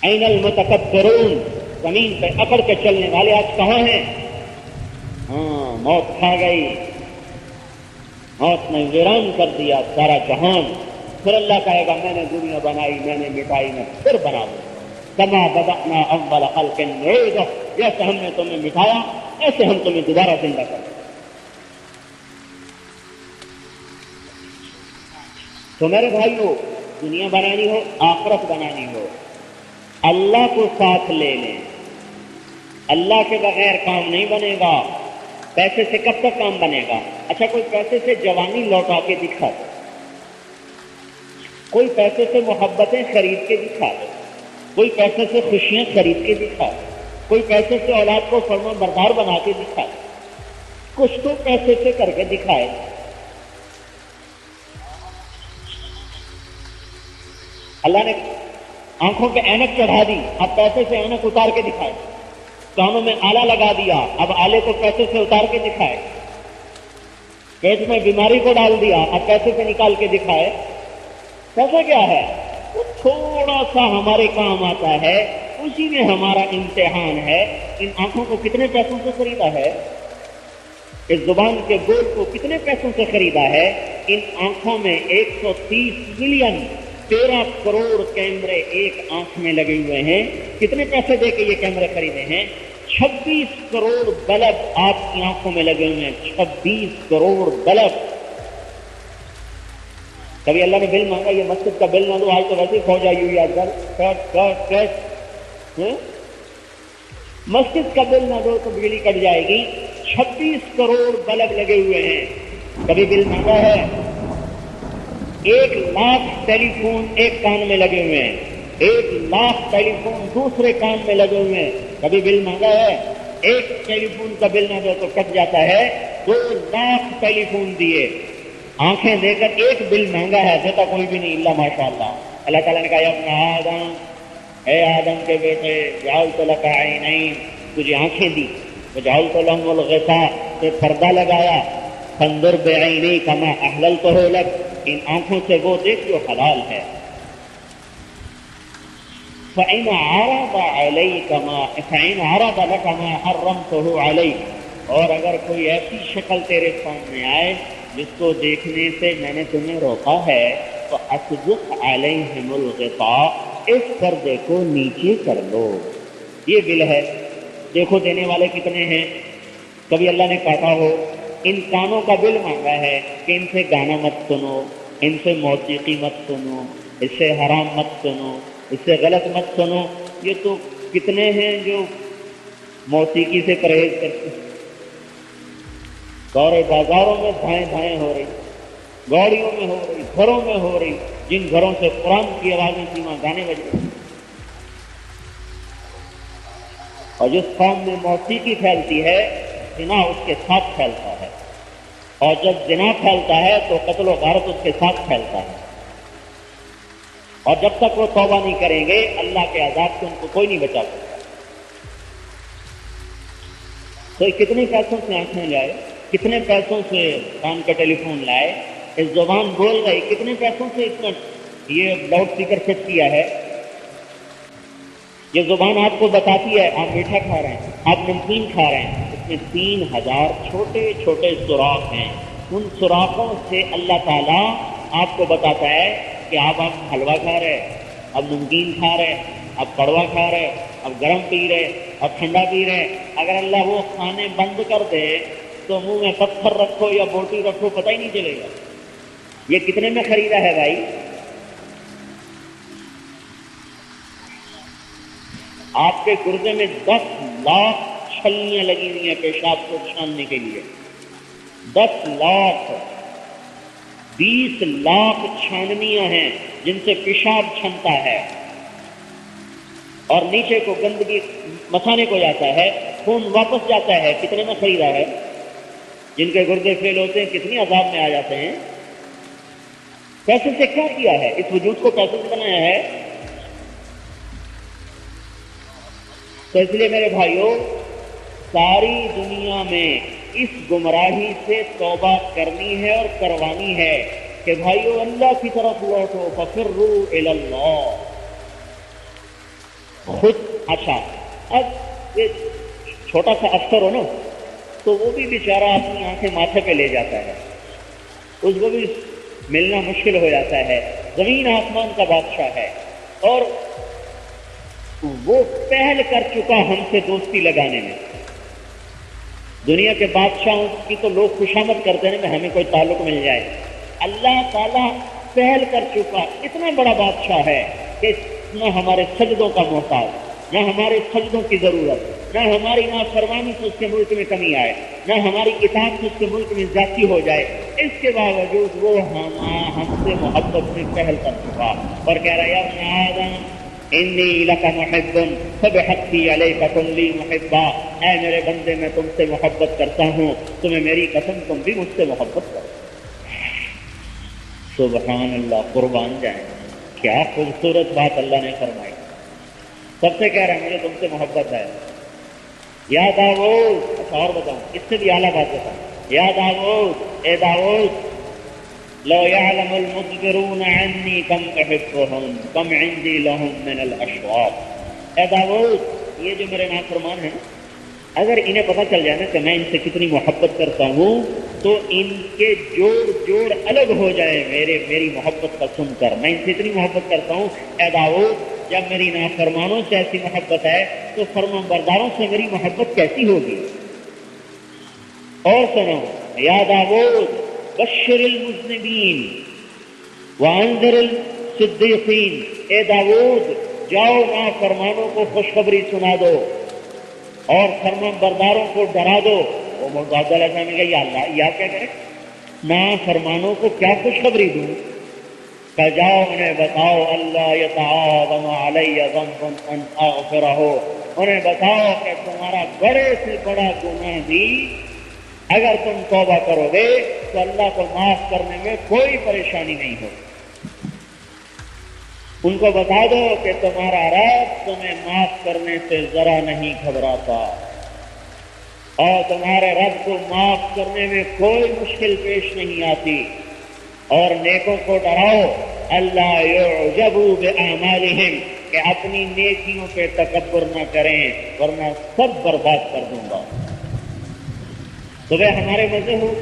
این المتکبرون، زمین پہ اکڑ کے چلنے والے آج کہاں ہیں؟ ہاں، موت کھا گئی، موت نے ویران کر دیا سارا جہان۔ پھر اللہ کہے گا میں نے دنیا بنائی، میں نے مٹائی، میں پھر بنا دوں، کما بدأنا اول خلق نعیدہ، جیسے ہم نے تمہیں مٹایا ایسے ہم تمہیں دوبارہ زندہ کر دیں۔ تو میرے بھائیو، دنیا بنانی ہو، آخرت بنانی ہو، اللہ کو ساتھ لے لیں۔ اللہ کے بغیر کام نہیں بنے گا۔ پیسے سے کب تک کام بنے گا؟ اچھا، کوئی پیسے سے جوانی لوٹا کے دکھا دے، کوئی پیسے سے محبتیں خرید کے دکھا دے، کوئی پیسے سے خوشیاں خرید کے دکھا دے، کوئی پیسے سے اولاد کو فرما بردار بنا کے دکھا دے، کچھ تو پیسے سے کر کے دکھائے۔ اللہ نے آنکھوں پہ اینک چڑھا دی، اب پیسے سے اینک اتار کے دکھائے۔ کانوں میں آلہ لگا دیا، اب آلے کو پیسے سے اتار کے دکھائے۔ پیٹ میں بیماری کو ڈال دیا، اب پیسے سے نکال کے دکھائے۔ پیسہ کیا ہے؟ وہ تھوڑا سا ہمارے کام آتا ہے، اسی میں ہمارا امتحان ہے۔ ان آنکھوں کو کتنے پیسوں سے خریدا ہے؟ اس زبان کے گول کو کتنے پیسوں سے خریدا ہے؟ ان آنکھوں میں 130 ملین 13 کروڑ کیمرے ایک آنکھ میں لگے ہوئے ہیں۔ کتنے پیسے دے کے یہ کیمرے خریدے ہیں؟ 26 کروڑ بلب آپ کی آنکھوں میں لگے ہوئے ہیں، 26 کروڑ بلب۔ کبھی اللہ نے بل مانگا یہ مسجد کا بل نہ دو، آج تو ویسے ہی فوج آئی ہوئی آج کل، کٹ کٹ کٹ، مسجد کا بل نہ دو تو بجلی کٹ جائے گی۔ 26 کروڑ بلب لگے ہوئے ہیں۔ کبھی بل مانگا ہے؟ 1 لاکھ ٹیلی فون ایک کان میں لگے ہوئے ہیں، 1 لاکھ ٹیلی فون دوسرے کان میں لگے ہوئے ہیں۔ کبھی بل مانگا ہے؟ ایک ٹیلی فون کا بل نہ دو تو کٹ جاتا ہے، 2 لاکھ ٹیلی فون دیے، آنکھیں دے کر ایک بل مانگا ہے، دیتا کوئی بھی نہیں الا ماشاء اللہ۔ اللہ تعالیٰ نے کہا یا ابن آدم، اے آدم کے بیٹے، جعلت لک عینین، تجھے آنکھیں دی، وجعلت لهم الغطاء، تو پردہ لگایا، فانظر بعینیک ما احللتہ لک، ان آنکھوں سے وہ دیکھ جو حلال ہے۔ فإن عرض لك ما حرمته عليك، اور اگر کوئی ایسی شکل تیرے سامنے آئے جس کو دیکھنے سے میں نے تمہیں روکا ہے، تو اسبق علیہم الغطاء، اس پردے کو نیچے کر لو۔ یہ بل ہے، دیکھو دینے والے کتنے ہیں۔ کبھی اللہ نے کہا ہو ان کانوں کا بل مانگا ہے کہ ان سے گانا مت سنو، ان سے موسیقی مت سنو، اس سے حرام مت سنو، اس سے غلط مت سنو۔ یہ تو کتنے ہیں جو موسیقی سے پرہیز کرتے ہیں۔ دورے بازاروں میں دھائیں دھائیں ہو رہی، گاڑیوں میں ہو رہی، گھروں میں ہو رہی، جن گھروں سے قرآن کی آوازیں تھیں وہاں گانے بج رہے۔ اور جس قوم میں موسیقی پھیلتی ہے، زنا اس کے ساتھ پھیلتا ہے، اور جب زنا پھیلتا ہے تو قتل و غارت اس کے ساتھ پھیلتا ہے۔ اور جب تک وہ توبہ نہیں کریں گے، اللہ کے عذاب سے ان کو کوئی نہیں بچا سکتا۔ تو کتنے پیسوں سے آنکھیں لائے، کتنے پیسوں سے کان کا ٹیلی فون لائے، اس زبان بول گئی، کتنے پیسوں سے اتنا یہ لاؤڈ اسپیکر فٹ کیا ہے۔ یہ زبان آپ کو بتاتی ہے آپ میٹھا کھا رہے ہیں، آپ نمکین کھا رہے ہیں، اس میں 3000 چھوٹے چھوٹے سوراخ ہیں۔ ان سوراخوں سے اللہ تعالیٰ آپ کو بتاتا ہے کہ آپ حلوہ کھا رہے، اب نمکین کھا رہے، اب کڑوا کھا رہے، اب گرم پی رہے، اب ٹھنڈا پی رہے۔ اگر اللہ وہ کھانے بند کر دے تو منہ میں پتھر رکھو یا بوٹی رکھو پتہ ہی نہیں چلے گا۔ یہ کتنے میں خریدا ہے بھائی؟ آپ کے گردے میں 10 لاکھ چھلنیاں لگی ہوئی ہیں پیشاب کو چھاننے کے لیے، 10 لاکھ، 20 لاکھ چھاننیاں ہیں جن سے پیشاب چھنتا ہے اور نیچے کو گندگی مسانے کو جاتا ہے، خون واپس جاتا ہے۔ کتنے میں خریدا ہے؟ جن کے گردے فیل ہوتے ہیں کتنی عذاب میں آ جاتے ہیں۔ پیسے سے کیا کیا ہے؟ اس وجود کو پیسے سے بنایا ہے۔ تو اس لیے میرے بھائیوں، ساری دنیا میں اس گمراہی سے توبہ کرنی ہے اور کروانی ہے کہ بھائیو اللہ کی طرف لوٹو، ففروا الی اللہ۔ خود اچھا، اب ایک چھوٹا سا افسر ہو نا تو وہ بھی بیچارہ اپنی آنکھیں ماتھے پہ لے جاتا ہے، اس کو بھی ملنا مشکل ہو جاتا ہے۔ زمین آسمان کا بادشاہ ہے اور وہ پہل کر چکا ہم سے دوستی لگانے میں۔ دنیا کے بادشاہوں کی تو لوگ خوشامد کرتے ہیں کہ ہمیں کوئی تعلق مل جائے۔ اللہ تعالیٰ پہل کر چکا، اتنا بڑا بادشاہ ہے کہ نہ ہمارے سجدوں کا محتاج، نہ ہمارے سجدوں کی ضرورت، نہ ہماری نافرمانی سے اس کے ملک میں کمی آئے، نہ ہماری اطاعت سے اس کے ملک میں زیادتی ہو جائے، اس کے باوجود وہ ہم سے محبت میں پہل کر چکا اور کہہ رہا ہے یا ابن آدم انی لک محب فبحقی علیک کن لی محبا، اے میرے بندے میں تم سے محبت کرتا ہوں، تمہیں میری قسم تم بھی مجھ سے محبت کرو۔ سبحان اللہ، قربان جائیں، کیا خوبصورت بات اللہ نے فرمائی۔ سب سے کہہ رہا ہے مجھے تم سے محبت ہے۔ یا داؤد، اچھا اور بتاؤں، اس سے بھی اعلیٰ بات بتاؤں، یا داؤد، اے داؤد، لو يعلم المدبرون عني كم احبهم كم عندي لهم من الاشواق، اے داؤد یہ جو میرے نافرمان ہیں اگر انہیں پتہ چل جائے نا کہ میں ان سے کتنی محبت کرتا ہوں تو ان کے جوڑ الگ ہو جائے میری محبت کا سن کر، میں ان سے اتنی محبت کرتا ہوں۔ اے داؤد جب میری نافرمانوں سے ایسی محبت ہے تو فرمان برداروں سے میری محبت کیسی ہوگی۔ اور سنو، یا داؤد بشر المذنبین وانذر الصدیقین، اے داؤد جاؤ نافرمانوں کو خوشخبری سنا دو اور فرمان برداروں کو ڈرا دو۔ وہ محمد علیہ السلام نے کہا یا اللہ یا کیا کرے، نافرمانوں کو کیا خوشخبری دوں؟ کہ جاؤ انہیں بتاؤ اللہ یتعاظم علی ذنب ان اغفرہ، انہیں بتاؤ کہ تمہارا بڑے سے بڑا گناہ بھی اگر تم توبہ کرو گے تو اللہ کو معاف کرنے میں کوئی پریشانی نہیں ہوگی۔ ان کو بتا دو کہ تمہارا رب تمہیں معاف کرنے سے ذرا نہیں گھبراتا اور تمہارے رب کو معاف کرنے میں کوئی مشکل پیش نہیں آتی۔ اور نیکوں کو ڈراؤ اللہ یعجبوا باعمالہم، کہ اپنی نیکیوں پہ تکبر نہ کریں ورنہ سب برباد کر دوں گا۔ تو وہ ہمارے مزے ہو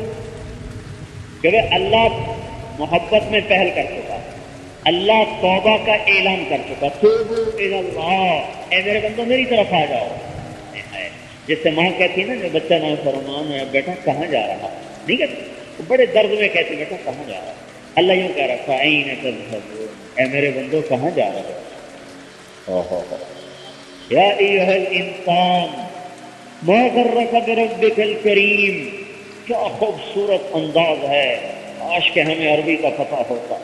کہ وہ اللہ محبت میں پہل کر چکا، اللہ توبہ کا اعلان کر چکا، توبوا الی اللہ، اے میرے بندو میری طرف آ جاؤ۔ جس سے ماں کہتی ہے نا جو بچہ نافرمان ہے بیٹا کہاں جا رہا، نہیں کہتی، بڑے درد میں کہتی بیٹا کہاں جا رہا، اللہ یوں کہہ رہا فَأَيْنَ تَذْهَبُونَ، اے میرے بندو کہاں جا رہے ہو۔ یا ایھا الانسان ما غرک بربک الکریم، کیا خوبصورت انداز ہے، کاش کہ ہمیں عربی کا پتہ ہوتا۔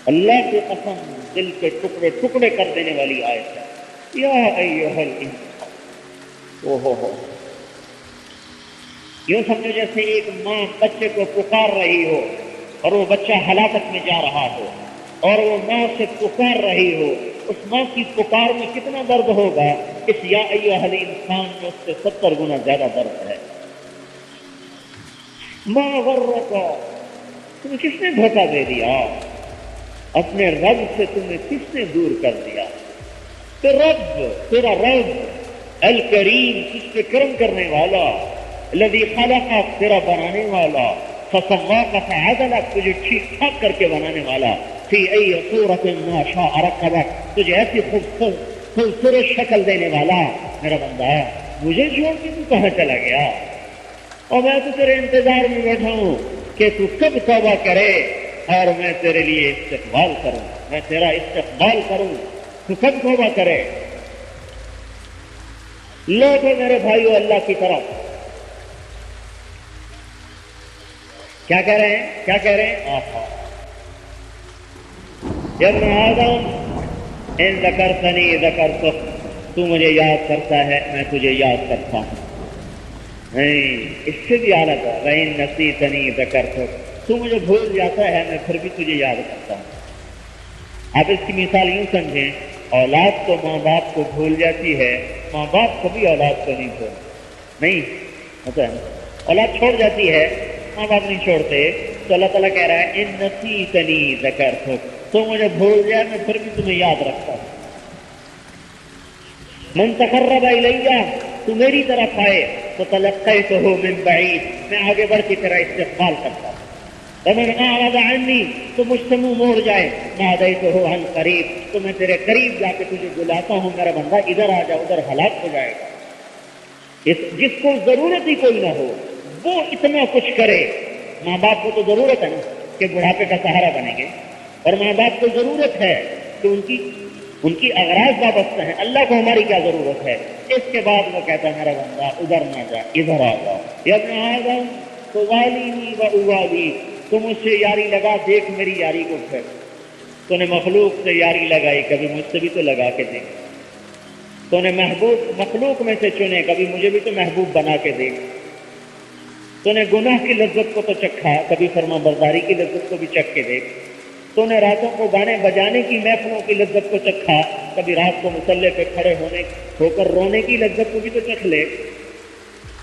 اللہ کی قسم دل کے ٹکڑے ٹکڑے کر دینے والی آیت ہے۔ یا ایھا الانسان، یوں سمجھو جیسے ایک ماں بچے کو پکار رہی ہو اور وہ بچہ ہلاکت میں جا رہا ہو اور وہ ماں سے پکار رہی ہو، اس ماں کی پکار میں کتنا درد ہوگا، اس یا ایھا الانسان میں اس سے 70 گنا زیادہ درد ہے۔ ما غرک، تمہیں کس نے دھوکہ دے دیا، اپنے رب سے تمہیں کس نے دور کر دیا؟ تو رب، تیرا رب الکریم، جس پہ کرم کرنے والا، الذی خلقک، تیرا بنانے والا، فسواک فعدلک، تجھے ٹھیک ٹھاک کر کے بنانے والا، فی ای صورت ما شاء رکبک، تجھے ایسی خوبصورت شکل دینے والا، میرا بندہ مجھے چھوڑ کے تو کہاں چلا گیا؟ اور میں تو تیرے انتظار میں بیٹھا ہوں کہ تو کب توبہ کرے اور میں تیرے لیے استقبال کروں، میں تیرا استقبال کروں، تو کب توبہ کرے؟ لوٹو میرے بھائیو اللہ کی طرف۔ کیا کہہ رہے ہیں، کیا کہہ رہے ہیں؟ آہا، یا ابن آدم ان ذکرتنی ذکرتک، تو مجھے یاد کرتا ہے میں تجھے یاد کرتا ہوں۔ نہیں، اس سے بھی اعلیٰ تھا، وَإِن نَسِيتَنِي ذَكَرْتُكَ، تو مجھے بھول جاتا ہے میں پھر بھی تجھے یاد کرتا ہوں۔ آپ اس کی مثال یوں سمجھیں، اولاد تو ماں باپ کو بھول جاتی ہے، ماں باپ کبھی اولاد کو نہیں بھول، نہیں ہوتا ہے، اولاد چھوڑ جاتی ہے، ماں باپ نہیں چھوڑتے، تو اللہ تعالیٰ کہہ رہا ہے ان نسیتنی ذکرتک، تو مجھے بھول جائے میں پھر بھی تمہیں یاد رکھتا ہوں۔ من تقرب الیہ، تو میری طرف آئے تو تلقیتہ من بعید، میں آگے بڑھ کے تیرا استقبال کرتا ہوں۔ ومن اعرض عنی، تو مجھ سے منہ موڑ جائے، نادیتہ عن قریب، تو میں تیرے قریب جا کے تجھے بلاتا ہوں، میرا بندہ ادھر آ جا، ادھر ہلاک ہو جائے گا۔ جس کو ضرورت ہی کوئی نہ ہو وہ اتنا کچھ کرے، ماں باپ کو تو ضرورت ہے نا کہ بڑھاپے کا سہارا بنیں گے، اور ماں باپ کو ضرورت ہے کہ ان کی اغراض وابستہ ہیں، اللہ کو ہماری کیا ضرورت ہے؟ اس کے بعد وہ کہتا ہے میرا بندہ ادھر نہ جا ادھر آ جا، یا ابن آدم تو والینی و اوالی، تو مجھ سے یاری لگا، دیکھ میری یاری کو پھر تو نے مخلوق سے یاری لگائی، کبھی مجھ سے بھی تو لگا کے دیکھ، تو نے محبوب مخلوق میں سے چنے، کبھی مجھے بھی تو محبوب بنا کے دیکھ، تو نے گناہ کی لذت کو تو چکھا، کبھی فرما برداری کی لذت کو بھی چکھ کے دیکھ، تو نے راتوں کو گانے بجانے کی محفلوں کی لذت کو چکھا، کبھی رات کو مصلے پہ کھڑے ہو کر رونے کی لذت کو بھی تو چکھ لے،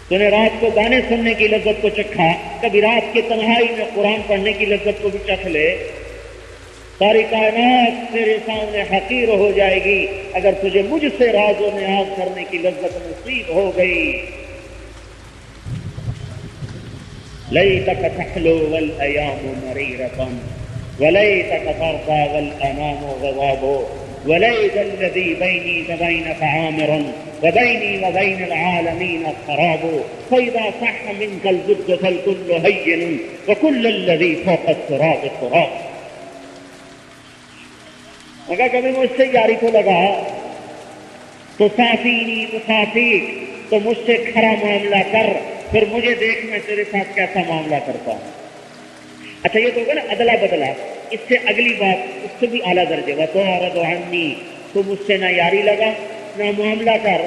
تو نے رات کو گانے سننے کی لذت کو چکھا، کبھی رات کی تنہائی میں قرآن پڑھنے کی لذت کو بھی چکھ لے۔ ساری کائنات تیرے سامنے حقیر ہو جائے گی اگر تجھے مجھ سے راز و نیاز کرنے کی لذت نصیب ہو گئی۔ لیتک تحلو والایام مریرۃ ولیتک ترضى والانام غضاب وليت الذي بيني وبينك عامر وبيني وبين العالمين خراب فإذا صح منك الجد فالكل هين وكل الذي فوق التراب تراب۔ اگر کبھی مجھ سے یاری کو لگا تو صافینی اصافیک، تو مجھ سے کھرا معاملہ کر، پھر مجھے دیکھ میں تیرے ساتھ کیسا معاملہ کرتا ہوں۔ اچھا یہ تو ہوگا نا ادلا بدلا، اس سے اگلی بات اس سے بھی اعلیٰ درجے، وَتُعْرِضُ عَنِّی، تو مجھ سے نہ یاری لگا نہ معاملہ کر،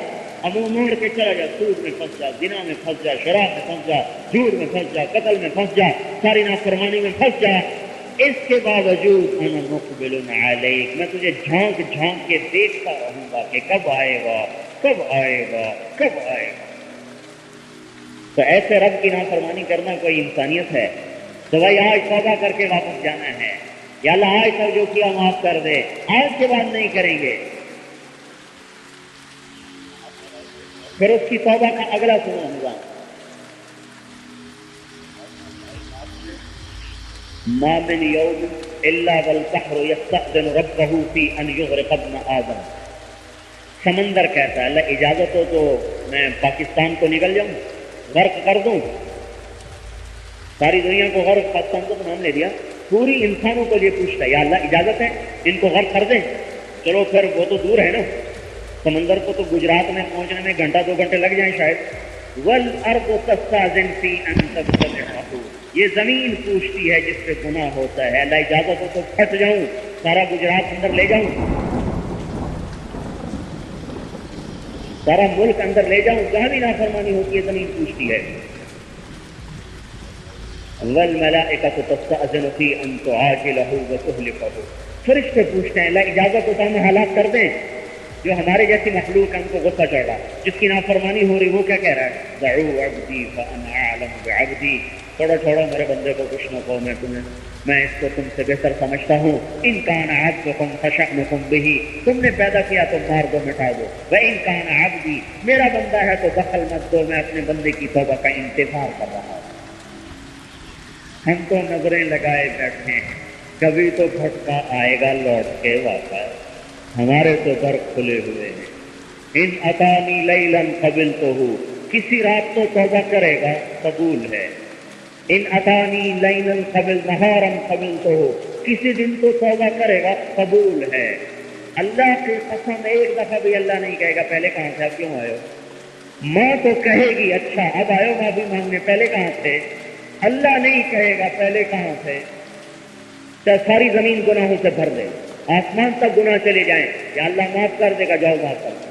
اب وہ موڑ کے چلا جا، سود میں پھنس جا، زنا میں پھنس جا، شراب میں پھنس جا، جھوٹ میں پھنس جا، قتل میں پھنس جا، ساری نافرمانی میں پھنس جا، اس کے باوجود انا مقبل علیک، میں تجھے جھانک جھانک کے دیکھتا رہوں گا کہ کب آئے گا کب آئے گا کب آئے گا۔ تو ایسے رب کی نافرمانی کرنا کوئی انسانیت ہے؟ تو بھائی آج توبہ کر کے واپس جانا ہے، یا اللہ آج تک جو کیا معاف کر دے، آج کے بعد نہیں کریں گے۔ پھر اس کی توبہ کا اگلا سنا ہوگا، ما من یوم الا والبحر یستأذن ربہ فی ان یغرق ابن آدم۔ سمندر کہتا ہے اللہ اجازت ہو تو میں پاکستان کو نکل جاؤں، غرق کر دوں، ساری دنیا کو غرق، پاکستان کو تو نام لے دیا، پوری انسانوں کو یہ پوچھتا ہے یا اللہ اجازت ہے ان کو غرق کر دیں؟ چلو پھر وہ تو دور ہے نا، سمندر کو تو گجرات میں پہنچنے میں گھنٹہ 2 گھنٹے لگ جائیں شاید۔ والارض تستأذن فی ان تبتلعہ، یہ زمین پوچھتی ہے جس پہ گناہ ہوتا ہے، اللہ اجازت ہو تو پھنس جاؤں، سارا گجرات اندر لے جاؤں، سارا ملک اندر لے جاؤں، جہاں بھی نافرمانی ہوتی ہے زمین پوچھتی ہے۔ والملائکۃ تستأذن فی ان تعاجلہ وتہلکہ، فرشتے پوچھتے ہیں اللہ اجازت ہو تو ہمیں ہلاک کر دیں، جو ہمارے جیسی مخلوق ہم کو غصہ چڑھ رہا، جس کی نافرمانی ہو رہی، وہ کیا کہہ رہا ہے؟ دعوا عبدی فانا اعلم بعبدی، چھوڑو چھوڑو میرے بندے کو کچھ نہ کہو، میں اس کو تم سے بہتر سمجھتا ہوں۔ ان کان عبدکم فشأنکم بہ، تم نے پیدا کیا تو مار دو مٹا دو، وان کان عبدی، میرا بندہ ہے تو دخل مت دو، میں اپنے بندے کی توبہ کا انتظار کر رہا ہوں۔ ہم تو نظریں لگائے بیٹھے ہیں، کبھی تو بھٹکا آئے گا لوٹ کے واپس، ہمارے تو در کھلے ہوئے ہیں۔ ان اتانی لیلا قبلتہ، کسی رات تو توبہ کرے گا قبول ہے۔ ان اتانی لیلا قبل نہارا قبلتہ، کسی دن تو توبہ کرے گا قبول ہے۔ اللہ کی قسم ایک دفعہ بھی اللہ نہیں کہے گا پہلے کہاں تھے اب کیوں آئے ہو؟ ماں تو کہے گی اچھا اب آئے ہو معافی مانگنے، پہلے کہاں تھے؟ اللہ نہیں کہے گا پہلے کہاں تھے۔ چاہے ساری زمین گناہوں سے بھر دے، آسمان تک گناہ چلے جائیں، یا اللہ معاف کر دے گا، جاؤ معاف کر دے۔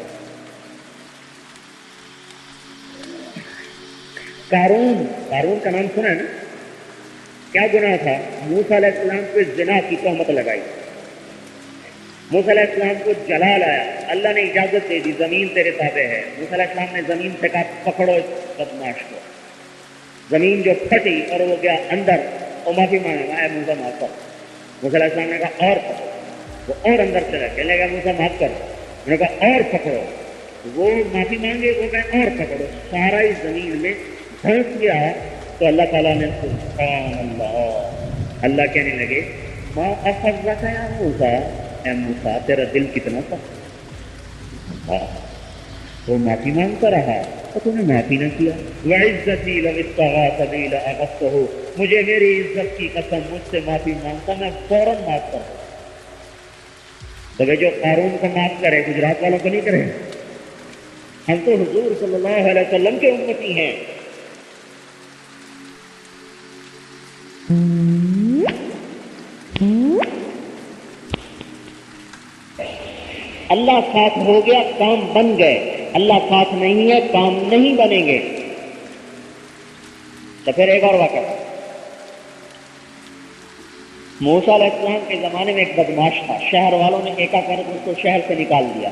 قارون کا نام سنا ہے نا؟ کیا گناہ تھا؟ موسیٰ علیہ السلام پہ زنا کی تہمت لگائی، موسیٰ علیہ السلام کو جلال آیا، اللہ نے اجازت دے دی زمین تیرے تابع ہے، موسیٰ علیہ السلام نے زمین سے کہا پکڑو اس بدماش کو، زمین جو پھٹی اور وہ گیا اندر، اور معافی مانگا اے موسیٰ معاف کر، موسیٰ علیہ السلام نے کہا اور پکڑو، وہ اور اندر چلا، کہنے لگا موسیٰ معاف کر، انہوں نے کہا اور پکڑو، وہ معافی مانگے، وہ کہے اور پکڑو، سارا اس زمین میں پھنس گیا۔ تو اللہ تعالیٰ نے سبحان اللہ، اللہ کہنے لگے ما اخذک یا موسیٰ، اے موسیٰ تیرا دل کتنا تھا، وہ معافی مانگتا رہا تو تم نے معافی نہ کیا. وعزتی لو استغاث بی لاغثتہ، مجھے میری عزت کی قسم مجھ سے معافی مانگتا میں فوراً معاف کرتا. تو جو قارون کو معاف کرے گجرات والوں کو نہیں کرے. ہم تو حضور صلی اللہ علیہ وسلم کے امتی ہیں. اللہ ساتھ ہو گیا کام بن گئے، اللہ ساتھ نہیں ہے کام نہیں بنیں گے. تو پھر ایک اور واقعہ، موسیٰ علیہ السلام کے زمانے میں ایک بدماش تھا، شہر والوں نے ایکا کر اس کو شہر سے نکال دیا.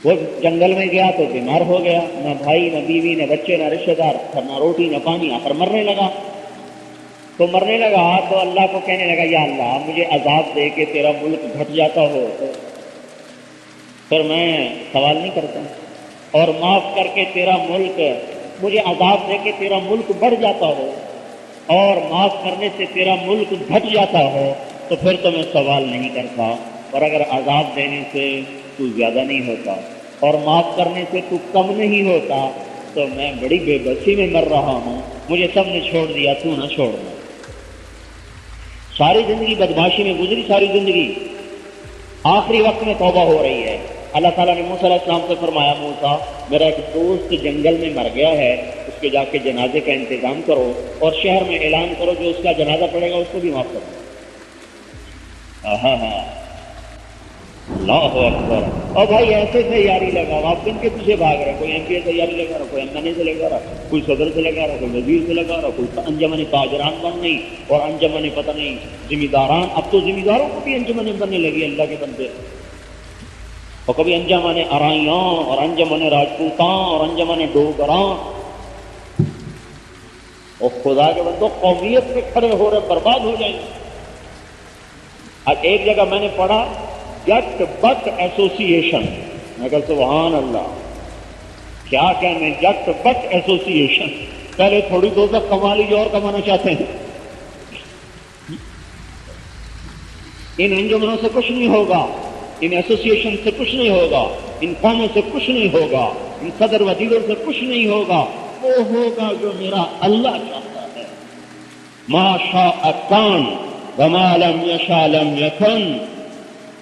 وہ جنگل میں گیا تو بیمار ہو گیا، نہ بھائی نہ بیوی نہ بچے نہ رشتے دار، نہ روٹی نہ پانی، آخر مرنے لگا. تو مرنے لگا تو اللہ کو کہنے لگا یا اللہ مجھے عذاب دے کے تیرا ملک گھٹ جاتا ہو تو پھر میں سوال نہیں کرتا، اور معاف کر کے تیرا ملک، مجھے عذاب دے کے تیرا ملک بڑھ جاتا ہو اور معاف کرنے سے تیرا ملک گھٹ جاتا ہو تو پھر تو میں سوال نہیں کرتا. اور اگر عذاب دینے سے تو زیادہ نہیں ہوتا اور معاف کرنے سے تو کم نہیں ہوتا تو میں بڑی بے بسی میں مر رہا ہوں. مجھے سب نے چھوڑ دیا، تو نہ چھوڑنا. ساری زندگی بدماشی میں گزری، ساری زندگی. آخری وقت میں توبہ ہو رہی ہے. اللہ تعالیٰ نے موسیٰ علیہ السلام سے فرمایا موسیٰ میرا ایک دوست جنگل میں مر گیا ہے، اس کے جا کے جنازے کا انتظام کرو اور شہر میں اعلان کرو جو اس کا جنازہ پڑے گا اس کو بھی معاف کرو. اللہ اکبر. اور بھائی ایسے تیاری لگا، آپ کن کے پیچھے بھاگ رہے، کوئی ایم پی اے تیاری لگا رہا، کوئی ایم این اے سے لگا رہا، کوئی صدر سے لگا رہا، کوئی وزیر سے لگا رہا، کوئی انجمن تاجران بن نہیں اور انجمن پتہ نہیں ذمہ داران. اب تو ذمہ داروں کو بھی انجمنیں بننے لگی اللہ کے بندے. اور کبھی انجمن ارائیاں اور انجمن راجپوتاں اور انجمن ڈوگراں. اور خدا کے بندوں قومیت پہ کھڑے ہو رہے برباد ہو جائیں گے. آج ایک جگہ میں نے پڑھا جٹ بٹ ایسوسی ایشن. میں کہا سبحان اللہ، کیا کہنے جٹ بٹ ایسوسی ایشن. پہلے تھوڑی دو تک کما لیجیے اور کمانا چاہتے ہیں. ان انجمنوں سے کچھ نہیں ہوگا، ان ایسوسی ایشن سے کچھ نہیں ہوگا، ان قوموں سے کچھ نہیں ہوگا، ان صدر وزیروں سے کچھ نہیں ہوگا. وہ ہوگا جو میرا اللہ چاہتا ہے. ما شاء کان وما لم یشاء لم یکن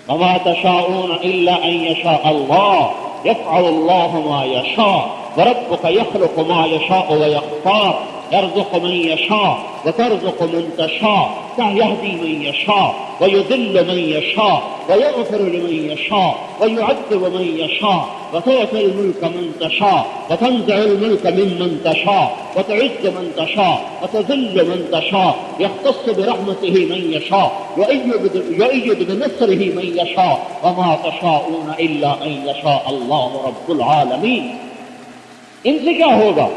وما تشاءون الا ان یشاء اللہ یفعل اللہ ما یشاء وربک یخلق ما یشاء ویختار يرزق من يشاء وترزق من تشاء يهدي من يشاء ويذل من يشاء ويغفر لمن يشاء ويعذب من يشاء وتؤتي الملك من تشاء وتنزع الملك ممن تشاء وتعز من تشاء وتذل من تشاء يختص برحمته من يشاء ويؤيد بنصره من يشاء وما تشاءون الا ان يشاء الله رب العالمين. ان سے کیا ہوگا؟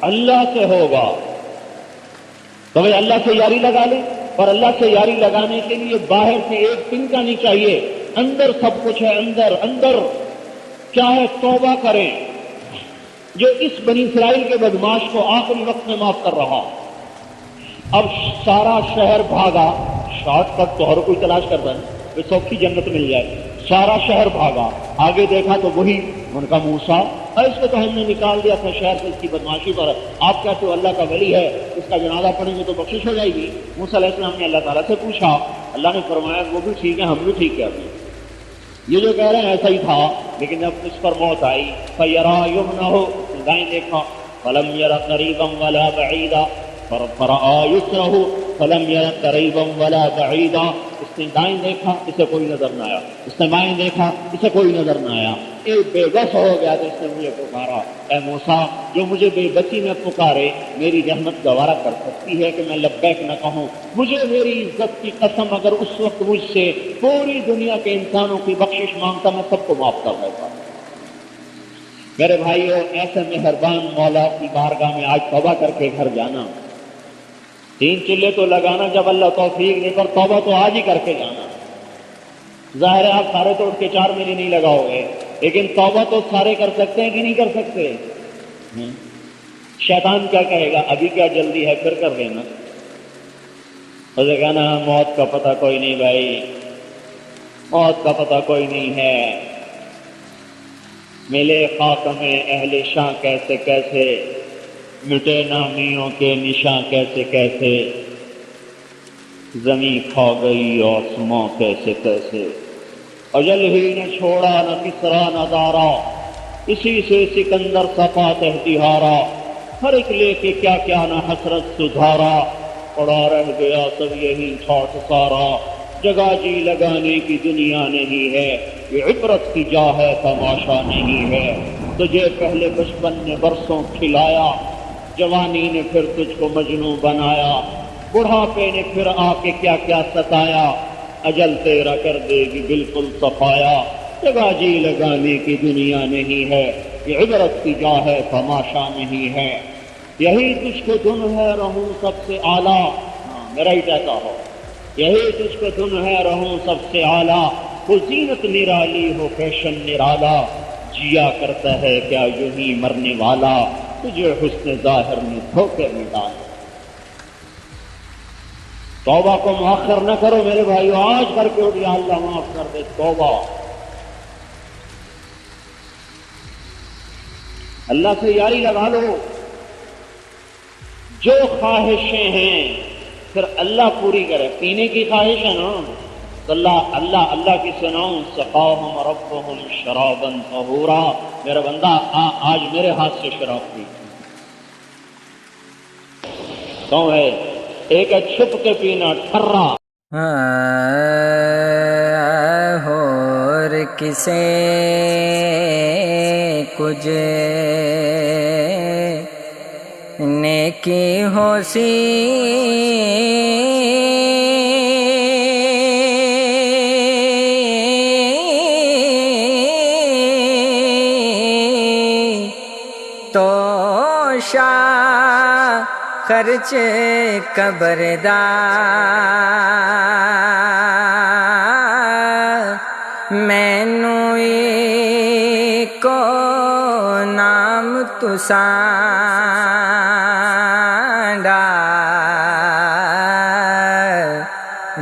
اللہ سے ہوگا. تو بھائی اللہ سے یاری لگا لیں. اور اللہ سے یاری لگانے کے لیے باہر سے ایک تنکا نہیں چاہیے، اندر سب کچھ ہے. اندر چاہے توبہ کریں. جو اس بنی اسرائیل کے بدماش کو آخری وقت میں معاف کر رہا، اب سارا شہر بھاگا. شارٹ کٹ تو ہر کوئی تلاش کرتا ہے کہ سوکھی جنت مل جائے. سارا شہر بھاگا، آگے دیکھا تو وہی ان کا موسیٰ. اس کو تو ہم نے نکال دیا تھا شہر سے اس کی بدماشی پر. آپ کہتے ہو اللہ کا ولی ہے، اس کا جنازہ پڑھیں گے تو بخشش ہو جائے گی. موسیٰ علیہ السلام نے اللہ تعالیٰ سے پوچھا، اللہ نے فرمایا وہ بھی ٹھیک ہے ہم بھی ٹھیک ہے. یہ جو کہہ رہے ہیں ایسا ہی تھا، لیکن جب اس پر موت آئی فَيَرَىٰ يُمْنَهُ دائیں دیکھا فَلَمْ يَرَ قَرِيبًا وَلَا بَعِيدًا فَرَأَىٰ يُسْرَهُ فَلَمْ يَرَ قَرِيبًا وَلَا بَعِيدًا. اس نے دائیں دیکھا اسے کوئی نظر نہ آیا، اس نے بائیں دیکھا اسے کوئی نظر نہ آیا. ایک بے بس ہو گیا تو اس نے مجھے پکارا، اے موسیٰ جو مجھے بے بسی میں پکارے میری رحمت گوارا کر سکتی ہے کہ میں لبیک نہ کہوں. مجھے میری عزت کی قسم اگر اس وقت مجھ سے پوری دنیا کے انسانوں کی بخشش مانگتا میں سب کو معاف کر دیتا. میرے بھائیو ایسے مہربان مولا کی بارگاہ میں آج توبہ کر کے گھر جانا. 3 چلے تو لگانا جب اللہ توفیق دے، پر توبہ تو آج ہی کر کے جانا. ظاہر ہے آپ سارے توڑ کے 4 مہینے نہیں لگاؤ گے، لیکن توبہ تو سارے کر سکتے ہیں کہ نہیں کر سکتے؟ شیطان کیا کہے گا؟ ابھی کیا جلدی ہے، پھر کر لینا. اسے کہنا موت کا پتہ کوئی نہیں بھائی، موت کا پتہ کوئی نہیں ہے. ملے خاک میں اہل شاں کیسے کیسے، مٹے نامیوں کے نشاں کیسے کیسے، زمیں کھا گئی آسماں کیسے کیسے، اجل ہی نے چھوڑا نہ کسرا نہ دارا، اسی سے سکندر صفا تہتیہارا، ہر ایک لے کے کیا کیا نہ حسرت سدھارا، پڑا رہ گیا سب یہی ٹھاٹ سارا، جگہ جی لگانے کی دنیا نہیں ہے، یہ عبرت کی جا ہے تماشا نہیں ہے، تجھے پہلے بچپن نے برسوں کھلایا، جوانی نے پھر تجھ کو مجنوں بنایا، بڑھاپے نے پھر آ کے کیا کیا ستایا، اجل تیرا کر دے گی بالکل صفایا، جگہ جی لگانے کی دنیا نہیں ہے، یہ عبرت کی جا ہے تماشا نہیں ہے، یہی تجھ کو دھن ہے رہوں سب سے اعلیٰ، میرا ہی کہتا ہو، یہی تجھ کو دھن ہے رہوں سب سے اعلیٰ، وہ زینت نرالی ہو فیشن نرالا، جیا کرتا ہے کیا یوں ہی مرنے والا، تجھے حسن ظاہر نے دھوکے میں ڈالا۔ توبہ کو مؤخر نہ کرو میرے بھائیو، آج کر کے اٹھ یا اللہ معاف کر دے، توبہ۔ اللہ سے یاری لگا لو، جو خواہشیں ہیں پھر اللہ پوری کرے، پینے کی خواہش ہے نا تو اللہ کی سناؤں، سقاہم ربہم شرابا طہورا، میرا بندہ آج میرے ہاتھ سے شراب پی، کون ہے؟ ایک ہے چھپ کے پینا ٹھرا، اور کسے کچھ نیکی ہو سی تو شاہ خرچ قبردار مینو کو نام تسانڈا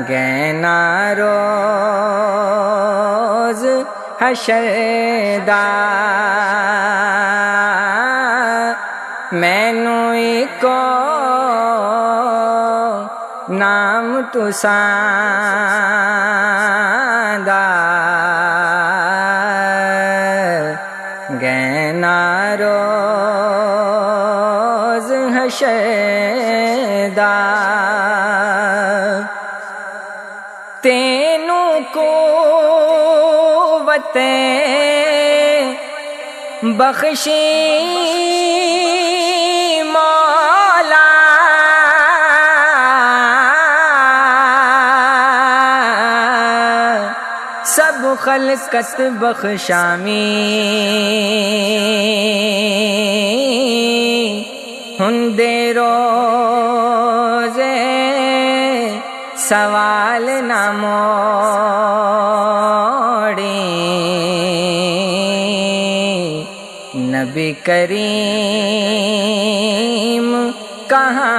گینا روز حشر دا مینو کو نام تسانڈا گینا روز حشر دا تینوں قوتیں بخشی مولا سب خلقت بخشامی ہندے روزے سوال نہ موڑی نبی کریم کہاں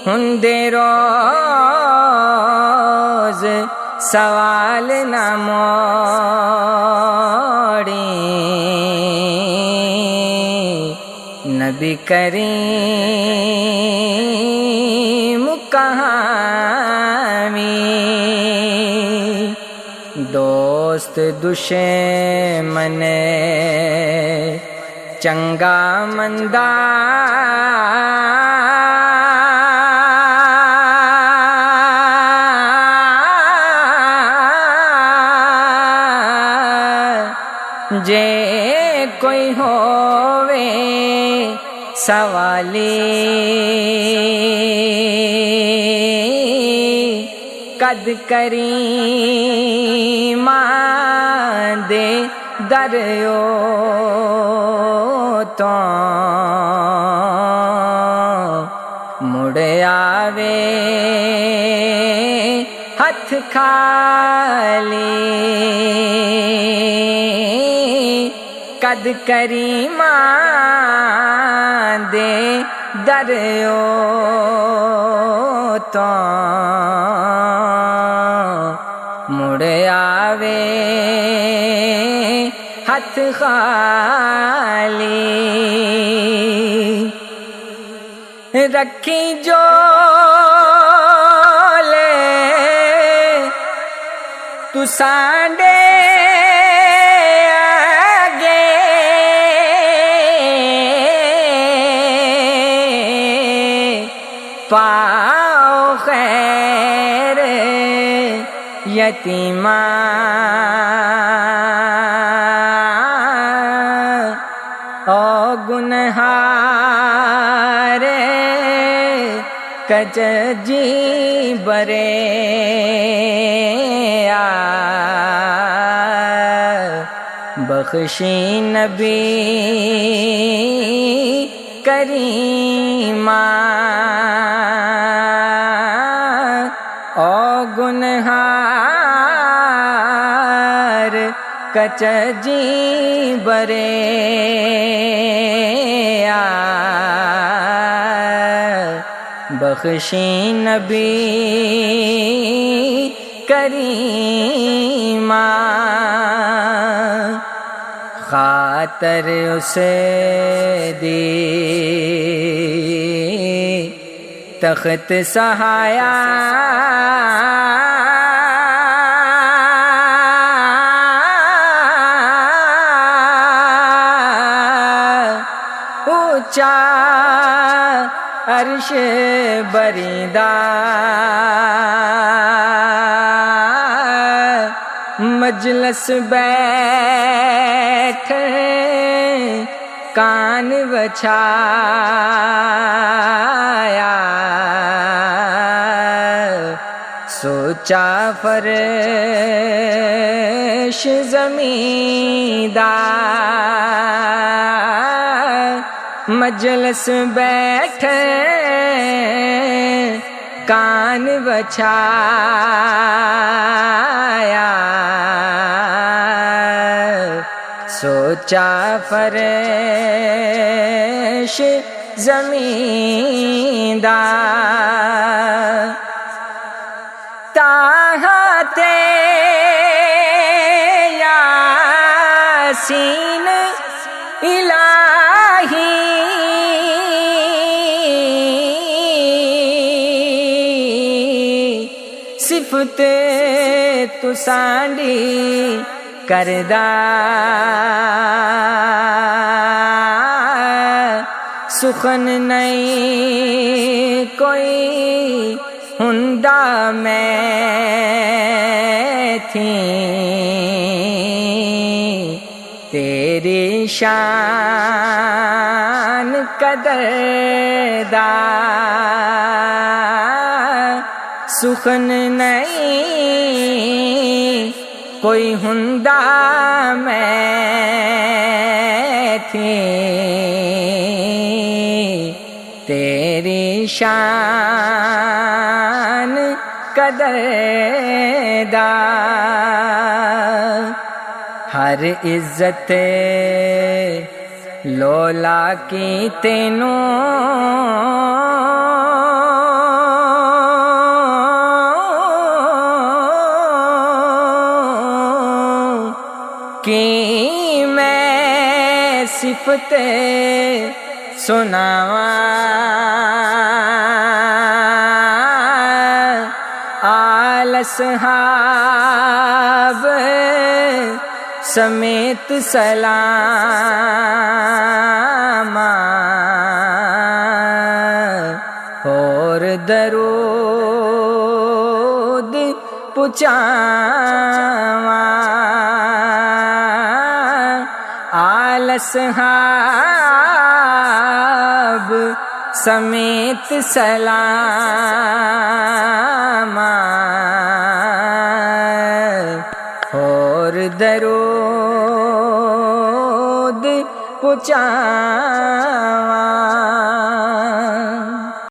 ہندے روز سوال نہ موڑی نبی کریم کہاں دوست دشمن چنگا مندہ جے کوئی ہووے سوالی قد کریم دے دریو تو مڑ آوے ہتھ خالی قد کریم دے دریو تو مڑ سمیت خالی رکھی جو لے تو سانڈے آگے پاؤ خیر یتیمان او گنہار کچ جی برے بخشی نبی کریمہ او گنہار کچ جی برے بخشی نبی کریمہ خاطر اسے دی تخت سہایا اونچا عرش بریدہ مجلس بیٹھ کان بچھایا سوچا فرش زمیندار مجلس بیٹھ کان بچھایا سوچا فرش زمیندار طاعت یاسین الہی صفت تو سانڈی کردہ سخن نہیں کوئی ہندا میں تھی تیری شان قدردار سخن نہیں کوئی ہندا میں تھی تیری شان قدردار ہر عزت لولا کی تینوں کی میں صفت سناواں آل اصحاب سمیت سلام اور درود پچاواں آل اصحاب سمیت سلام اور درود پچاواں